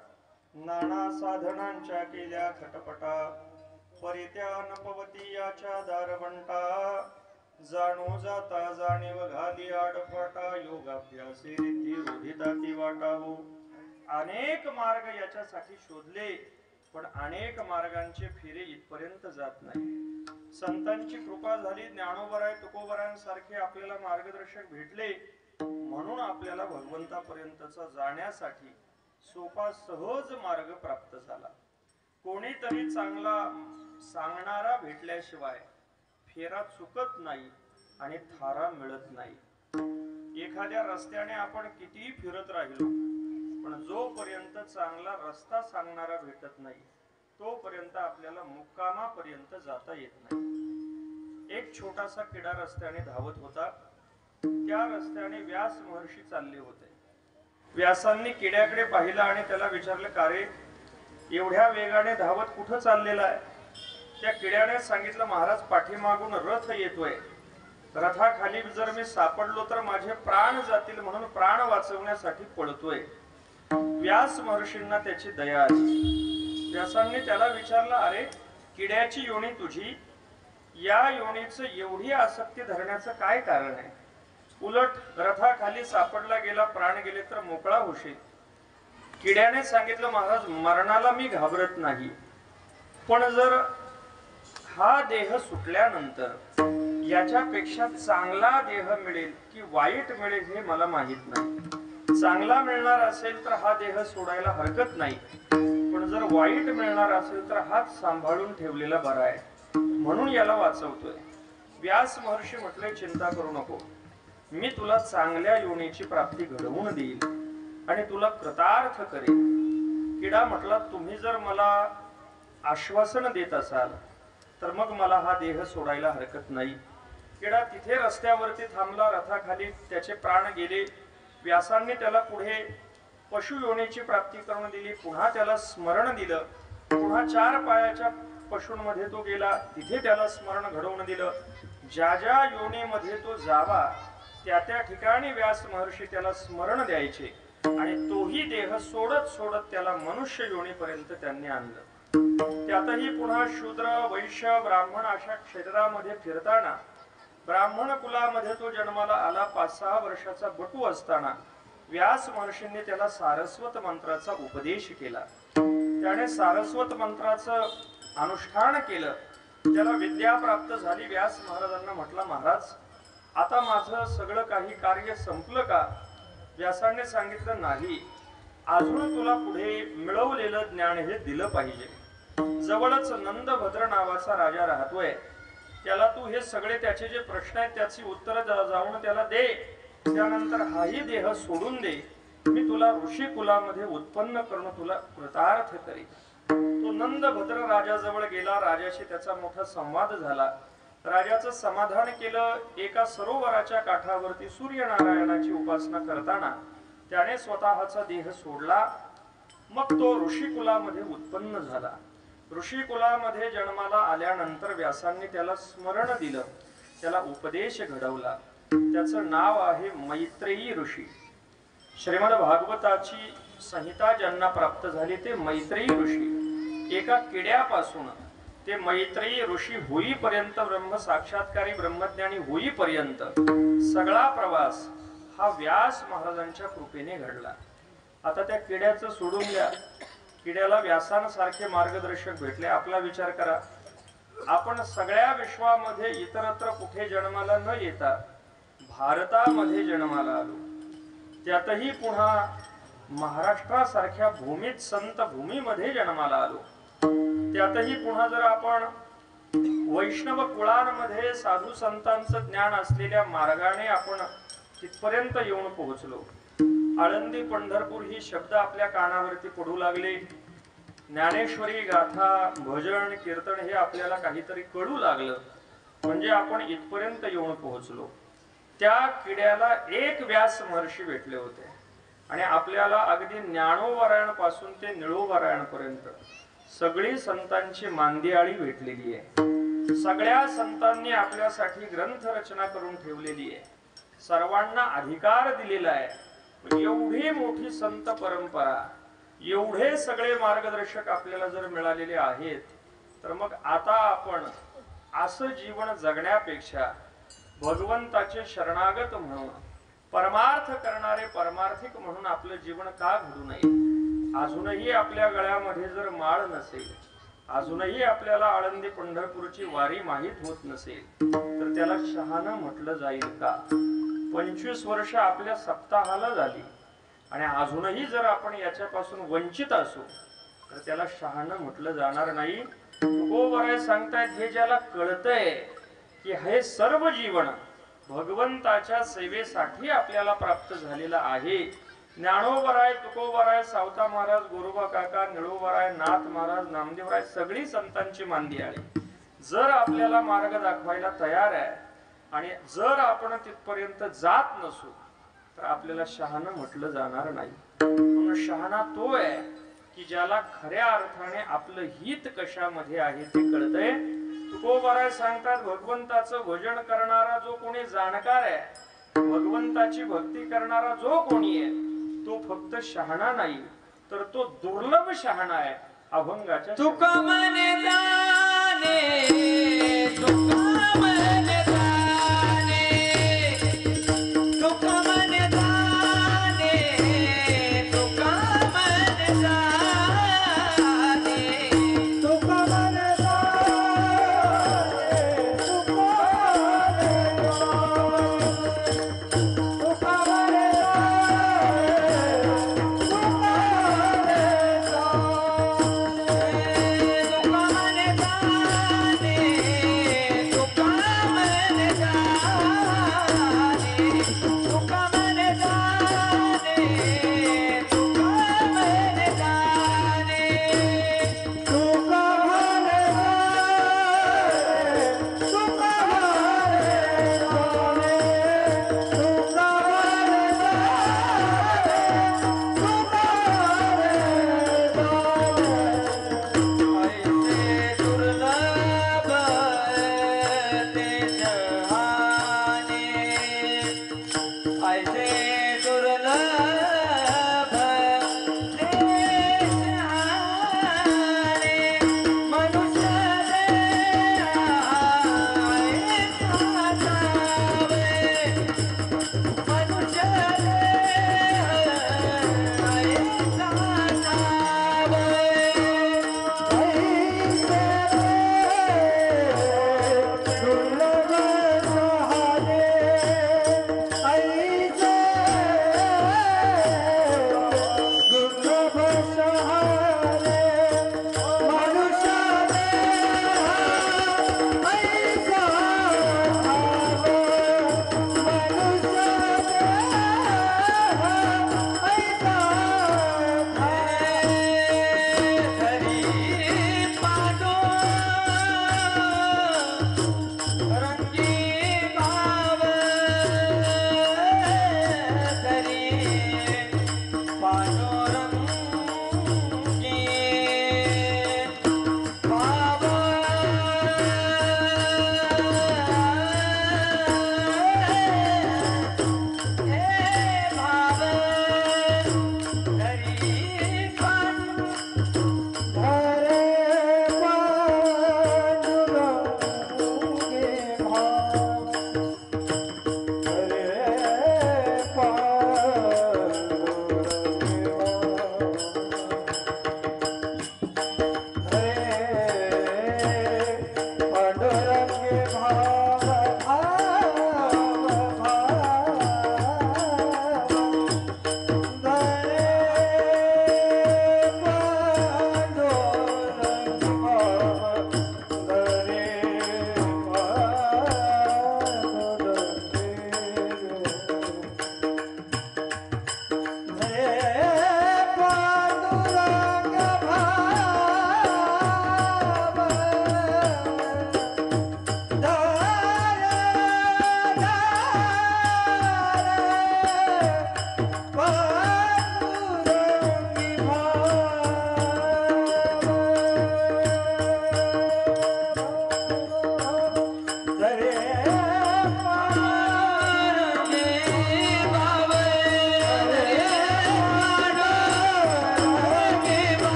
नाना साधनांच्या केल्या खटपटा, परित्या नपवती याच्या दारवंटा, जाणो जाता जाणीव घाली आडफाटा, योगाभ्यासी रीती रोधिता ती वाटा हो. अनेक मार्ग याच्यासाठी शोधले, पण अनेक मार्गांचे फेरे इथपर्यंत जात नाही. संतांची कृपा झाली, ज्ञानोबराय तुकोबरायांसारखे आपल्याला मार्गदर्शक भेटले, म्हणून आपल्याला भगवंतापर्यंतचा जाण्यासाठी सोपा सहज मार्ग प्राप्त झाला. कोणीतरी चांगला सांगणारा भेटल्याशिवाय फेरा चुकत नाही आणि थारा मिळत नाही. एखाद्या रस्त्याने आपण कितीही फिरत राहिलो, पण जोपर्यंत चांगला रस्ता सांगणारा भेटत नाही, तोपर्यंत आपल्याला मुक्कामापर्यंत जाता येत नाही. एक छोटासा किडा रस्त्याने धावत होता. त्या रस्त्याने व्यास महर्षी चालले होते. व्यासांनी किड्याकडे पाहिलं आणि त्याला विचारलं, का रे एवढ्या वेगाने धावत कुठं चाललेला आहे? त्या किड्याने सांगितलं, महाराज पाठीमागून रथ येतोय, रथाखाली जर मी सापडलो तर माझे प्राण जातील, म्हणून प्राण वाचवण्यासाठी पळतोय. व्यास महर्षींना त्याची दया आली. व्यासांनी त्याला विचारलं, अरे किड्याची योनी तुझी, या योनीचं एवढी आसक्ती धरण्याचं काय कारण आहे? उलट रथाखाली सापडला गेला, प्राण गेले तर मोकळा होशील. किड्याने सांगितलं, महाराज मरणाला मी घाबरत नाही, पण जर हा देह सुटल्यानंतर याच्यापेक्षा चांगला देह मिळेल की वाईट मिळेल हे मला माहित नाही. चांगला मिळणार असेल तर हा देह सोडायला हरकत नाही, पण जर वाईट मिळणार असेल तर हात सांभाळून ठेवलेला बरा आहे, म्हणून याला वाचवतोय. व्यास महर्षी म्हटले, चिंता करू नको, मी तुला चांगल्या योनीची प्राप्ती घडवून देईल आणि तुला कृतार्थ करेल. किडा म्हटला, तुम्ही जर मला आश्वासन देत असाल तर मग मला हा देह सोडायला हरकत नाही. किडा तिथे रस्त्यावरती थांबला, रथाखाली त्याचे प्राण गेले. व्यासांनी त्याला पुढे पशु योनीची प्राप्ती करून दिली, पुन्हा त्याला स्मरण दिलं, पुन्हा 4 पायाच्या पशूंमध्ये तो गेला, तिथे त्याला स्मरण घडवून दिलं. ज्या ज्या योनीमध्ये तो जावा त्या त्या ठिकाणी व्यास महर्षी त्याला स्मरण द्यायचे आणि तोही देह सोडत सोडत त्याला मनुष्य योनीपर्यंत त्यांनी आणलं. त्यातही पुन्हा शूद्र, वैश्य, ब्राह्मण अशा क्षेत्रामध्ये फिरताना ब्राह्मण कुलामध्ये तो जन्माला आला. 5-6 वर्षाचा बटू असताना व्यास महर्षींनी त्याला सारस्वत मंत्राचा उपदेश केला. त्याने सारस्वत मंत्राचं अनुष्ठान केलं, त्याला विद्या प्राप्त झाली. व्यास महाराजांना म्हटलं, महाराज आता माझं सगळं काही कार्य संपलं का? व्यासाने सांगितलं, नाही, अजून तुला पुढे मिळवलेलं ज्ञान हे दिलं पाहिजे. जवळच नंदभद्र नावाचा राजा राहतोय. त्याला तू हे सगळे त्याचे जे प्रश्न आहेत त्याची उत्तर जाऊन त्याला दे, त्यानंतर हाही देह सोडून दे, मी तुला ऋषी कुलामध्ये उत्पन्न करून तुला कृतार्थ करीन. तो नंदभद्र राजाजवळ गेला. राजाशी त्याचा मोठा संवाद झाला. राजाचं समाधान केलं. एका सरोवराच्या काठावरती सूर्यनारायणाची उपासना करताना त्याने स्वतःचा देह सोडला. मग तो ऋषी कुलामध्ये उत्पन्न झाला. ऋषी कुलामध्ये जन्माला आल्यानंतर व्यासांनी त्याला स्मरण दिलं, त्याला उपदेश घडवला. त्याचं नाव आहे मैत्रेयी ऋषी. श्रीमद भागवताची संहिता ज्यांना प्राप्त झाली ते मैत्रेयी ऋषी. एका किड्यापासून ते मैत्रेयी ऋषी होईपर्यंत, ब्रह्म साक्षात्कारी ब्रह्मज्ञानी होईपर्यंत सगळा प्रवास हा व्यास महाराजांच्या कृपेने घडला. आता त्या किड्याचं सोडून द्या, किड्याला व्यासांसारखे मार्गदर्शक भेटले. आपला विचार करा, आपण सगळ्या विश्वामध्ये इतरत्र कुठे जन्माला न येता भारतामध्ये जन्माला आलो. त्यातही पुन्हा महाराष्ट्रासारख्या भूमीत, संत भूमीमध्ये जन्माला आलो. त्यातही पुन्हा जर आपण वैष्णव कुळांमध्ये साधू संतांचं ज्ञान असलेल्या मार्गाने आपण तिथपर्यंत येऊन पोहोचलो. आळंदी पंढरपूर ही शब्द आपल्या कानावरती पडू लागले. ज्ञानेश्वरी गाथा, भजन, कीर्तन हे आपल्याला काहीतरी कळू लागलं, म्हणजे आपण इथपर्यंत येऊन पोहोचलो. त्या किड्याला एक व्यास महर्षी भेटले होते आणि आपल्याला अगदी ज्ञानोबरायणपासून ते निळोबरायणपर्यंत सगळी संतांची मांदियाळी भेटलेली आहे. सगळ्या संतांनी आपल्यासाठी ग्रंथ रचना करून ठेवलेली आहे. सर्वांना अधिकार दिलेला आहे. एवढी मोठी संत परंपरा, एवढे सगळे मार्गदर्शक आपल्याला जर मिळालेले आहेत, तर मग आता आपण असं जीवन जगण्यापेक्षा भगवंताचे शरणागत म्हणून, परमार्थ करणारे परमार्थिक म्हणून आपलं जीवन का घडू नये. अजूनही आपल्या गळ्यामध्ये जर माळ नसेल, अजूनही आपल्याला आळंदी पंढरपूरची वारी माहीत होत नसेल, तर त्याला शहाणं म्हटलं जाईल का. 25 वर्ष आपल्या सप्ताहाला झाली आणि अजूनही जर आपण याच्यापासून वंचित असू तर त्याला शहाणं म्हटलं जाणार नाही. तुकोबराय सांगतायत, हे ज्याला कळतंय की हे सर्व जीवन भगवंताच्या सेवेसाठी आपल्याला प्राप्त झालेलं आहे. ज्ञानोबराय, तुकोबराय, सावता महाराज, गोरोबा काका, निळोबराय, नाथ महाराज, नामदेवराय, सगळी संतांची मांदियाळी जर आपल्याला मार्ग दाखवायला तयार आहे आणि जर आपण तिथपर्यंत जात नसू तर आपल्याला शहाणं म्हटलं जाणार नाही. म्हणून शहाणा तो आहे की ज्याला खऱ्या अर्थाने आपलं हित कशामध्ये आहे ते कळतंय. तुकोबराय सांगतात, भगवंताचं भजन करणारा जो कोणी जाणकार आहे, भगवंताची भक्ती करणारा जो कोणी आहे, तो फक्त शहाणा नाही तर तो दुर्लभ शहाणा आहे. अभंगाच्या तुका मने जाने, तुका मने जाने, तुका मने जाने, तुका मने जाने, तुका मने जाने, तुका मने जाने, तुका मने जाने,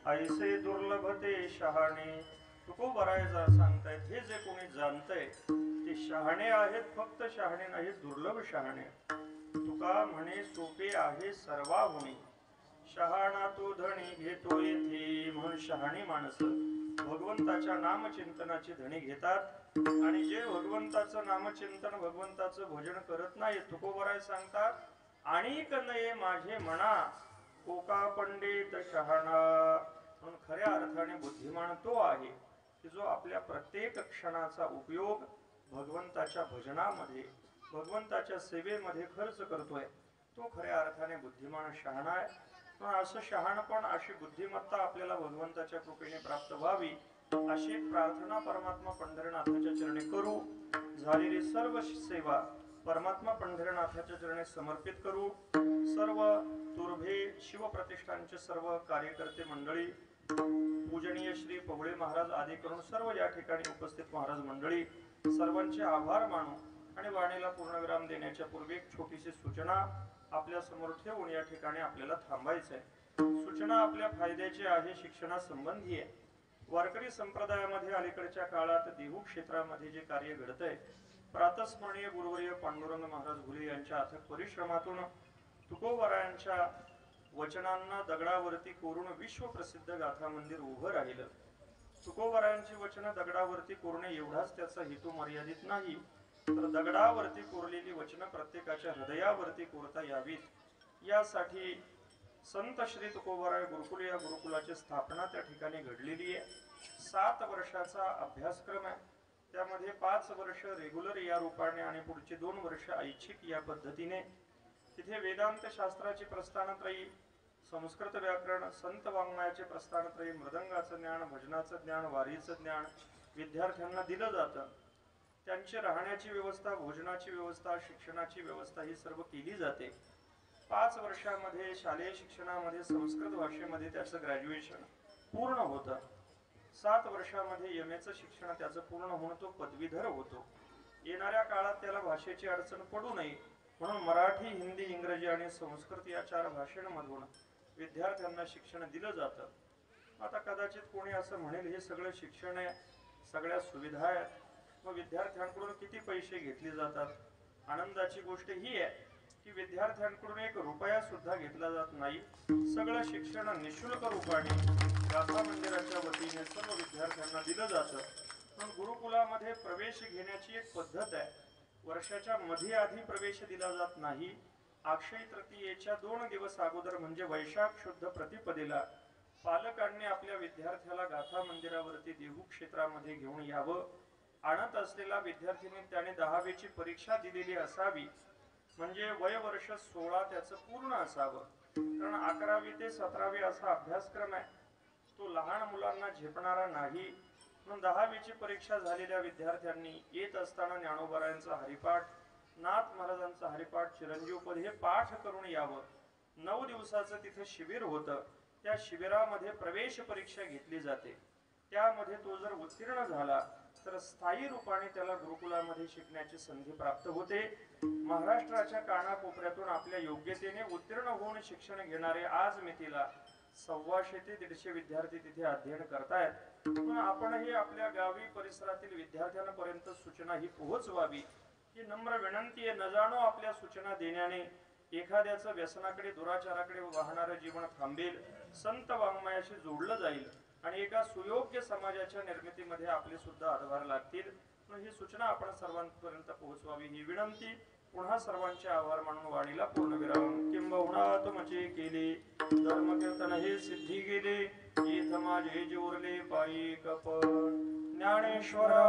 ऐसे दुर्लभते शहाणे. तुकोबराय सांगतायत हे जे कोणी जाणतंय ते शहाणे आहेत, फक्त शहाणे नाही, दुर्लभ शहाणे. तुका म्हणे सोपे आहे सर्वाहुनी, शहाणा तो धणी घेतो येथे. म्हणून शहाणी माणसं भगवंताच्या नामचिंतनाची धणी घेतात, आणि जे भगवंताचं नामचिंतन भगवंताचं भजन करत नाही, तुकोबराय सांगतात आणिक नये माझे म्हणा कोका पंडित शहाणा. म्हणून खऱ्या अर्थाने बुद्धिमान तो आहे की जो आपल्या प्रत्येक क्षणाचा उपयोग भगवंताच्या भजनामध्ये भगवंताच्या सेवेमध्ये खर्च करतोय, तो खऱ्या अर्थाने बुद्धिमान शहाणा आहे. पण असं शहाणपण, अशी बुद्धिमत्ता आपल्याला भगवंताच्या कृपेने प्राप्त व्हावी अशी प्रार्थना परमात्मा पंढरीनाथाच्या चरणी करू. झालेली सर्व सेवा परमात्मा पंढरीनाथाच्या चरणी समर्पित करू. सर्व तुर्भे शिवप्रतिष्ठानचे सर्व कार्यकर्ते मंडळी, पूजनीय श्री पवळे महाराज आदी करून सर्व या ठिकाणी उपस्थित महाराज मंडळी सर्वांचे आभार मानू. आणि वाणीला पूर्णविराम देण्याच्या पूर्वी एक छोटीशी सूचना आपल्या समोर ठेवून या ठिकाणी आपल्याला थांबायचं आहे. सूचना आपल्या फायद्याची आहे, शिक्षणासंबंधी आहे. वारकरी संप्रदायामध्ये अलीकडच्या काळात देहू क्षेत्रामध्ये जे कार्य घडतंय, प्रातस्मरणीय गुरुवर्य पांडुरंग महाराज घुले यांच्या अथक परिश्रमातून तुकोबरायांच्या वचनांना दगडावरती कोरून विश्वप्रसिद्ध गाथा मंदिर उभं राहिलं. तुकोबरायांची वचनं दगडावरती कोरणे एवढाच त्याचा हेतू मर्यादित नाही, तर दगडावरती कोरलेली वचनं प्रत्येकाच्या हृदयावरती कोरता यावीत यासाठी संत श्री तुकोबराय गुरुकुल या गुरुकुलाची स्थापना त्या ठिकाणी घडलेली आहे. 7 वर्षाचा अभ्यासक्रम आहे. त्यामध्ये 5 वर्ष रेग्युलर या रूपाने आणि पुढची 2 वर्ष ऐच्छिक या पद्धतीने. तिथे वेदांत शास्त्राची प्रस्थानत्रयी, संस्कृत व्याकरण, संत वाङ्मयाचे प्रस्थानत्रयी, मृदंगाचं ज्ञान, भजनाचं ज्ञान, वारीचं ज्ञान विद्यार्थ्यांना दिलं जातं. त्यांची राहण्याची व्यवस्था, भोजनाची व्यवस्था, शिक्षणाची व्यवस्था ही सर्व केली जाते. 5 वर्षामध्ये शालेय शिक्षणामध्ये संस्कृत भाषेमध्ये त्याचं ग्रॅज्युएशन पूर्ण होतं. 7 वर्षामध्ये एमएचं शिक्षण त्याचं पूर्ण होणं तो पदवीधर होतो. येणाऱ्या काळात त्याला भाषेची अडचण पडू नये म्हणून मराठी, हिंदी, इंग्रजी आणि संस्कृत या 4 भाषांमधून विद्यार्थ्यांना शिक्षण दिलं जातं. आता कदाचित कोणी असं म्हणेल हे सगळं शिक्षण आहे, सगळ्या सुविधा आहेत, मग विद्यार्थ्यांकडून किती पैसे घेतले जातात. आनंदाची गोष्ट ही आहे की विद्यार्थ्यांकडून 1 रुपया सुद्धा घेतला जात नाही. सगळं शिक्षण निशुल्क रूपाने गाथा मंदिराच्या वतीने सर्व विद्यार्थ्यांना दिलं जातं. पण गुरुकुलामध्ये प्रवेश घेण्याची एक पद्धत आहे. वर्षाच्या मध्ये आधी प्रवेश दिला जात नाही. अक्षय तृतीयेच्या 2 दिवस अगोदर म्हणजे वैशाख शुद्ध प्रतिपदेला पालकांनी आपल्या विद्यार्थ्याला गाथा मंदिरावरती देहू क्षेत्रामध्ये घेऊन यावं आणत असलेला विद्यार्थीने त्याने 10वीची परीक्षा दिलेली असावी, म्हणजे वय वर्ष 16 त्याचं पूर्ण असावं. कारण 11वी ते 17वी असा अभ्यासक्रम आहे, तो लहान मुलांना झेपणारा नाही. म्हणून 10वीची परीक्षा झालेल्या विद्यार्थ्यांनी येत असताना ज्ञानोबरायांचा हरिपाठ, नाथ महाराजांचा हरिपाठ, चिरंजीवपद हे पाठ करून यावं. 9 दिवसाचं तिथं शिबिर होतं. त्या शिबिरामध्ये प्रवेश परीक्षा घेतली जाते. त्यामध्ये तो जर उत्तीर्ण झाला तर स्थायी रूपाने त्याला गुरुकुलामध्ये शिकण्याची संधी प्राप्त होते. महाराष्ट्राच्या कानाकोपऱ्यातून आपल्या योग्यतेने उत्तीर्ण होऊन शिक्षण घेणारे आज मितीला 125 ते 150 विद्यार्थी तिथे अध्ययन करतायत. म्हणून आपणही आपल्या गावी परिसरातील विद्यार्थ्यांपर्यंत सूचना ही पोहोचवावी ही नम्र विनंती आहे. न जाणो आपल्या सूचना देण्याने एखाद्याचं व्यसनाकडे, दुराचाराकडे वाहणारं जीवन थांबेल, संत वाङ्मयाशी जोडलं जाईल आणि एका सुयोग्य समाजाच्या निर्मितीमध्ये आपले सुद्धा हातभार लागतील. ही सूचना आपण सर्वांपर्यंत पोहोचवावी ही विनंती. पुन्हा सर्वांचे आभार मानून वाणीला पूर्णविराम. किंबहुना तुमचे केले धर्म कीर्तन हे सिद्धी गेले, इथ माझे जेवरले पायी कपट. ज्ञानेश्वरा